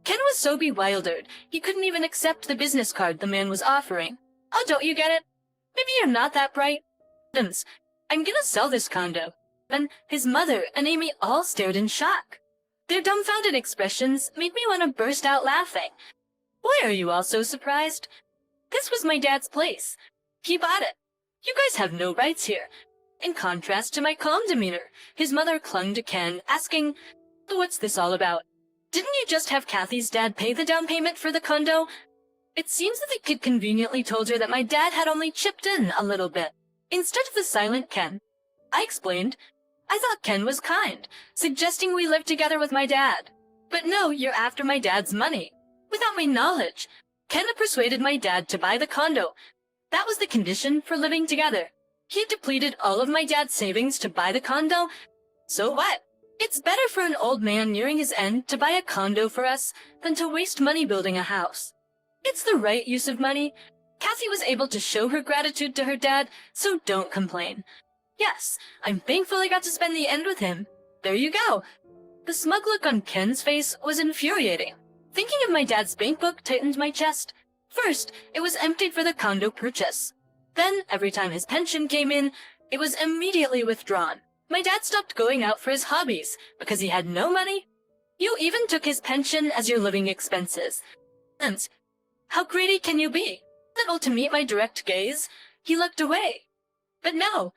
A: Ken was so bewildered, he couldn't even accept the business card the man was offering. "Oh, don't you get it? Maybe you're not that bright." "I'm gonna sell this condo." And his mother and Amy all stared in shock. Their dumbfounded expressions made me want to burst out laughing. "Why are you all so surprised? This was my dad's place. He bought it. You guys have no rights here." In contrast to my calm demeanor, his mother clung to Ken, asking, "What's this all about? Didn't you just have Kathy's dad pay the down payment for the condo?" It seems that the kid conveniently told her that my dad had only chipped in a little bit, instead of the silent Ken. I explained. I thought Ken was kind, suggesting we live together with my dad. But no, you're after my dad's money. Without my knowledge, Ken had persuaded my dad to buy the condo. That was the condition for living together. He had depleted all of my dad's savings to buy the condo. So what? It's better for an old man nearing his end to buy a condo for us than to waste money building a house. It's the right use of money. Kathy was able to show her gratitude to her dad, so don't complain. Yes, I'm thankful I got to spend the end with him. There you go. The smug look on Ken's face was infuriating. Thinking of my dad's bank book tightened my chest. First, it was emptied for the condo purchase. Then, every time his pension came in, it was immediately withdrawn. My dad stopped going out for his hobbies because he had no money. You even took his pension as your living expenses. And how greedy can you be? Little to meet my direct gaze, he looked away. But no,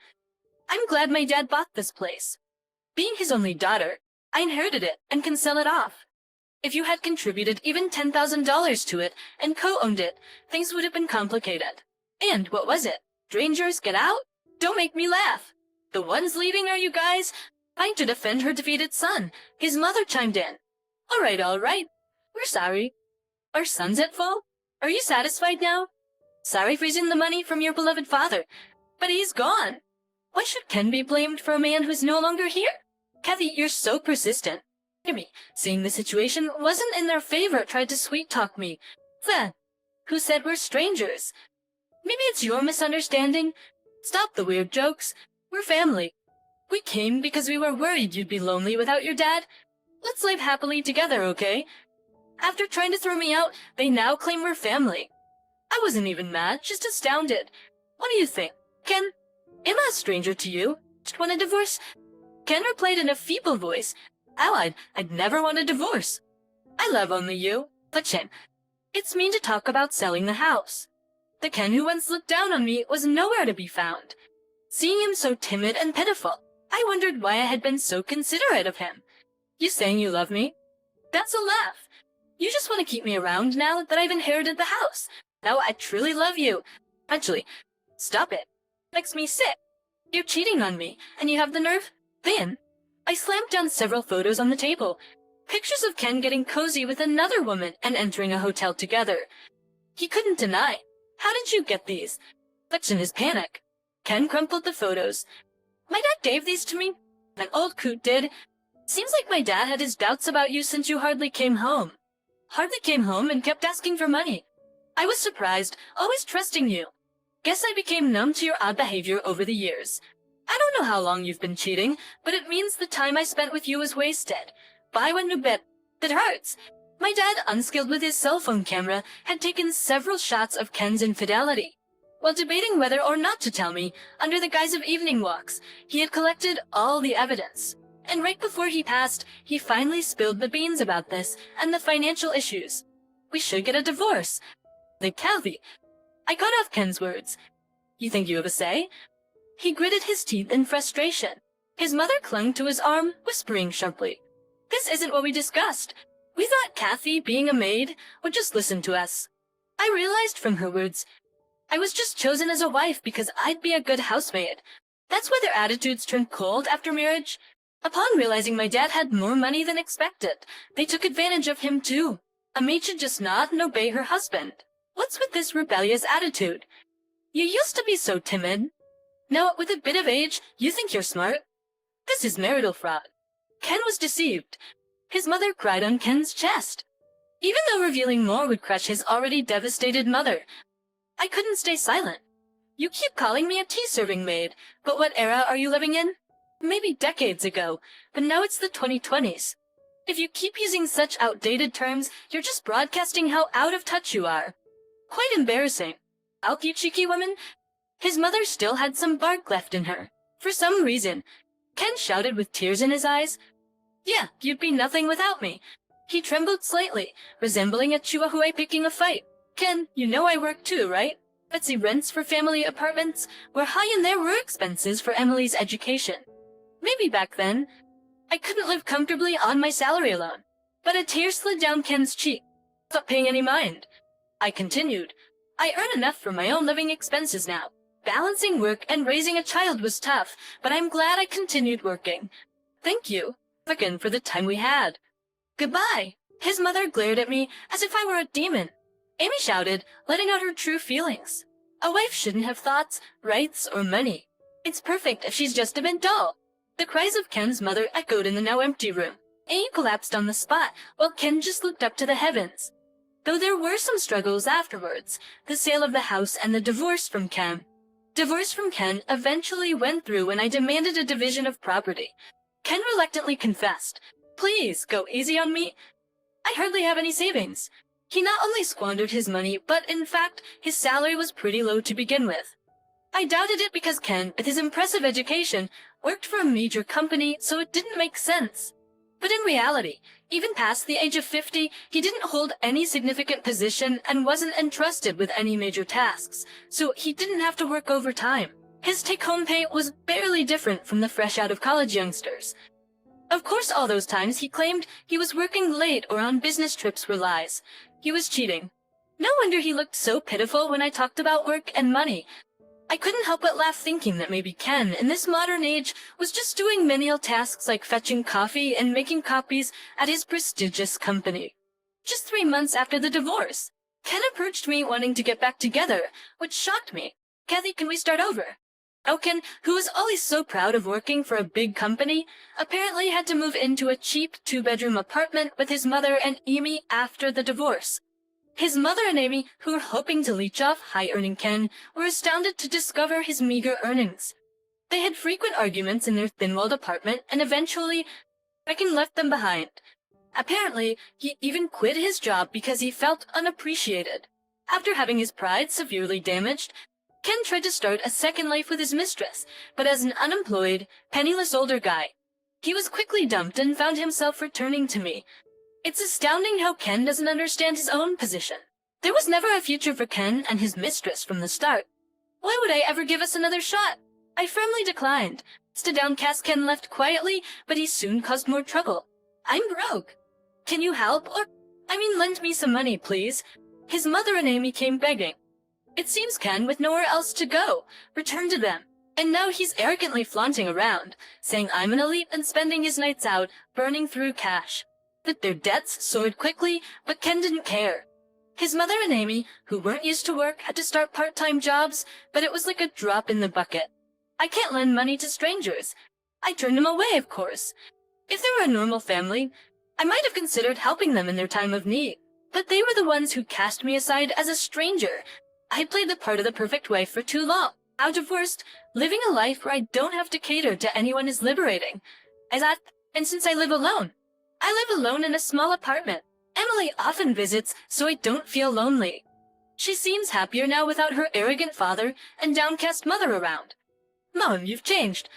A: I'm glad my dad bought this place. Being his only daughter, I inherited it and can sell it off. If you had contributed even $10,000 to it and co-owned it, things would have been complicated. And what was it? Strangers get out? Don't make me laugh. The ones leaving are you guys? Trying to defend her defeated son. His mother chimed in. All right. We're sorry. Our son's at fault? Are you satisfied now? Sorry for using the money from your beloved father, but he's gone. Why should Ken be blamed for a man who's no longer here? Kathy, you're so persistent. Jimmy, seeing the situation wasn't in their favor, tried to sweet-talk me. Then, who said we're strangers? Maybe it's your misunderstanding. Stop the weird jokes. We're family. We came because we were worried you'd be lonely without your dad. Let's live happily together, okay? After trying to throw me out, they now claim we're family. I wasn't even mad, just astounded. What do you think, Ken? Am I a stranger to you? Just want a divorce? Ken replied in a feeble voice. Allied, I'd never want a divorce. I love only you. But Chen, it's mean to talk about selling the house. The Ken who once looked down on me was nowhere to be found. Seeing him so timid and pitiful, I wondered why I had been so considerate of him. You saying you love me? That's a laugh. You just want to keep me around now that I've inherited the house. No, I truly love you. Actually, stop it. Makes me sick. You're cheating on me, and you have the nerve? Then, I slammed down several photos on the table. Pictures of Ken getting cozy with another woman and entering a hotel together. He couldn't deny. How did you get these? That's in his panic. Ken crumpled the photos. My dad gave these to me. An old coot did. Seems like my dad had his doubts about you since you hardly came home. Hardly came home and kept asking for money. I was surprised, always trusting you. Guess I became numb to your odd behavior over the years. I don't know how long you've been cheating, but it means the time I spent with you was wasted. Buy one new bet. That hurts. My dad, unskilled with his cell phone camera, had taken several shots of Ken's infidelity. While debating whether or not to tell me, under the guise of evening walks, he had collected all the evidence. And right before he passed, he finally spilled the beans about this and the financial issues. We should get a divorce. Like Kathy. I cut off Ken's words. You think you have a say? He gritted his teeth in frustration. His mother clung to his arm, whispering sharply. This isn't what we discussed. We thought Kathy, being a maid, would just listen to us. I realized from her words, I was just chosen as a wife because I'd be a good housemaid. That's why their attitudes turned cold after marriage. Upon realizing my dad had more money than expected, they took advantage of him too. A maid should just nod and obey her husband. What's with this rebellious attitude? You used to be so timid. Now, with a bit of age, you think you're smart. This is marital fraud. Ken was deceived. His mother cried on Ken's chest. Even though revealing more would crush his already devastated mother, I couldn't stay silent. You keep calling me a tea-serving maid, but what era are you living in? Maybe decades ago, but now it's the 2020s. If you keep using such outdated terms, you're just broadcasting how out of touch you are. Quite embarrassing. I'll you cheeky woman. His mother still had some bark left in her. For some reason, Ken shouted with tears in his eyes. Yeah, you'd be nothing without me. He trembled slightly, resembling a chihuahua picking a fight. Ken, you know I work too, right? Betsy rents for family apartments, where high and there were expenses for Emily's education. Maybe back then, I couldn't live comfortably on my salary alone. But a tear slid down Ken's cheek. Not paying any mind. I continued. I earn enough for my own living expenses now. Balancing work and raising a child was tough, but I'm glad I continued working. Thank you, again, for the time we had. Goodbye. His mother glared at me as if I were a demon. Amy shouted, letting out her true feelings. A wife shouldn't have thoughts, rights, or money. It's perfect if she's just a bit dull. The cries of Ken's mother echoed in the now empty room. Amy collapsed on the spot, while Ken just looked up to the heavens. Though there were some struggles afterwards, the sale of the house and the divorce from Ken eventually went through when I demanded a division of property. Ken reluctantly confessed, Please, go easy on me. I hardly have any savings. He not only squandered his money, but in fact, his salary was pretty low to begin with. I doubted it because Ken, with his impressive education, worked for a major company, so it didn't make sense. But in reality, even past the age of 50, he didn't hold any significant position and wasn't entrusted with any major tasks, so he didn't have to work overtime. His take-home pay was barely different from the fresh-out-of-college youngsters. Of course, all those times he claimed he was working late or on business trips were lies. He was cheating. No wonder he looked so pitiful when I talked about work and money. I couldn't help but laugh thinking that maybe Ken, in this modern age, was just doing menial tasks like fetching coffee and making copies at his prestigious company. Just 3 months after the divorce, Ken approached me wanting to get back together, which shocked me. Kathy, can we start over? Ken, who was always so proud of working for a big company, apparently had to move into a cheap two-bedroom apartment with his mother and Amy after the divorce. His mother and Amy, who were hoping to leech off high-earning Ken, were astounded to discover his meager earnings. They had frequent arguments in their thin-walled apartment, and eventually, Ken left them behind. Apparently, he even quit his job because he felt unappreciated. After having his pride severely damaged, Ken tried to start a second life with his mistress, but as an unemployed, penniless older guy, he was quickly dumped and found himself returning to me. It's astounding how Ken doesn't understand his own position. There was never a future for Ken and his mistress from the start. Why would I ever give us another shot? I firmly declined. The downcast Ken left quietly, but he soon caused more trouble. I'm broke. Can you help? Lend me some money, please. His mother and Amy came begging. It seems Ken, with nowhere else to go, returned to them. And now he's arrogantly flaunting around, saying I'm an elite and spending his nights out, burning through cash. That their debts soared quickly, but Ken didn't care. His mother and Amy, who weren't used to work, had to start part-time jobs, but it was like a drop in the bucket. I can't lend money to strangers. I turned them away, of course. If they were a normal family, I might have considered helping them in their time of need. But they were the ones who cast me aside as a stranger. I played the part of the perfect wife for too long. How divorced, living a life where I don't have to cater to anyone is liberating. And since I live alone, I live alone in a small apartment. Emily often visits, so I don't feel lonely. She seems happier now without her arrogant father and downcast mother around. Mom, you've changed.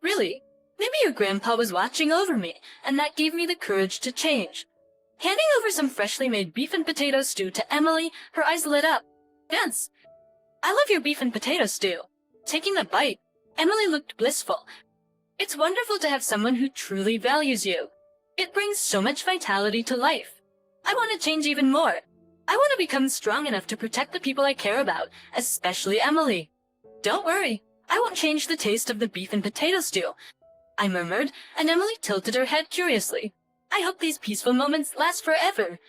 A: Really? Maybe your grandpa was watching over me, and that gave me the courage to change. Handing over some freshly made beef and potato stew to Emily, her eyes lit up. Yes, I love your beef and potato stew. Taking the bite, Emily looked blissful. It's wonderful to have someone who truly values you. It brings so much vitality to life. I want to change even more. I want to become strong enough to protect the people I care about, especially Emily. Don't worry, I won't change the taste of the beef and potato stew, I murmured, and Emily tilted her head curiously. I hope these peaceful moments last forever.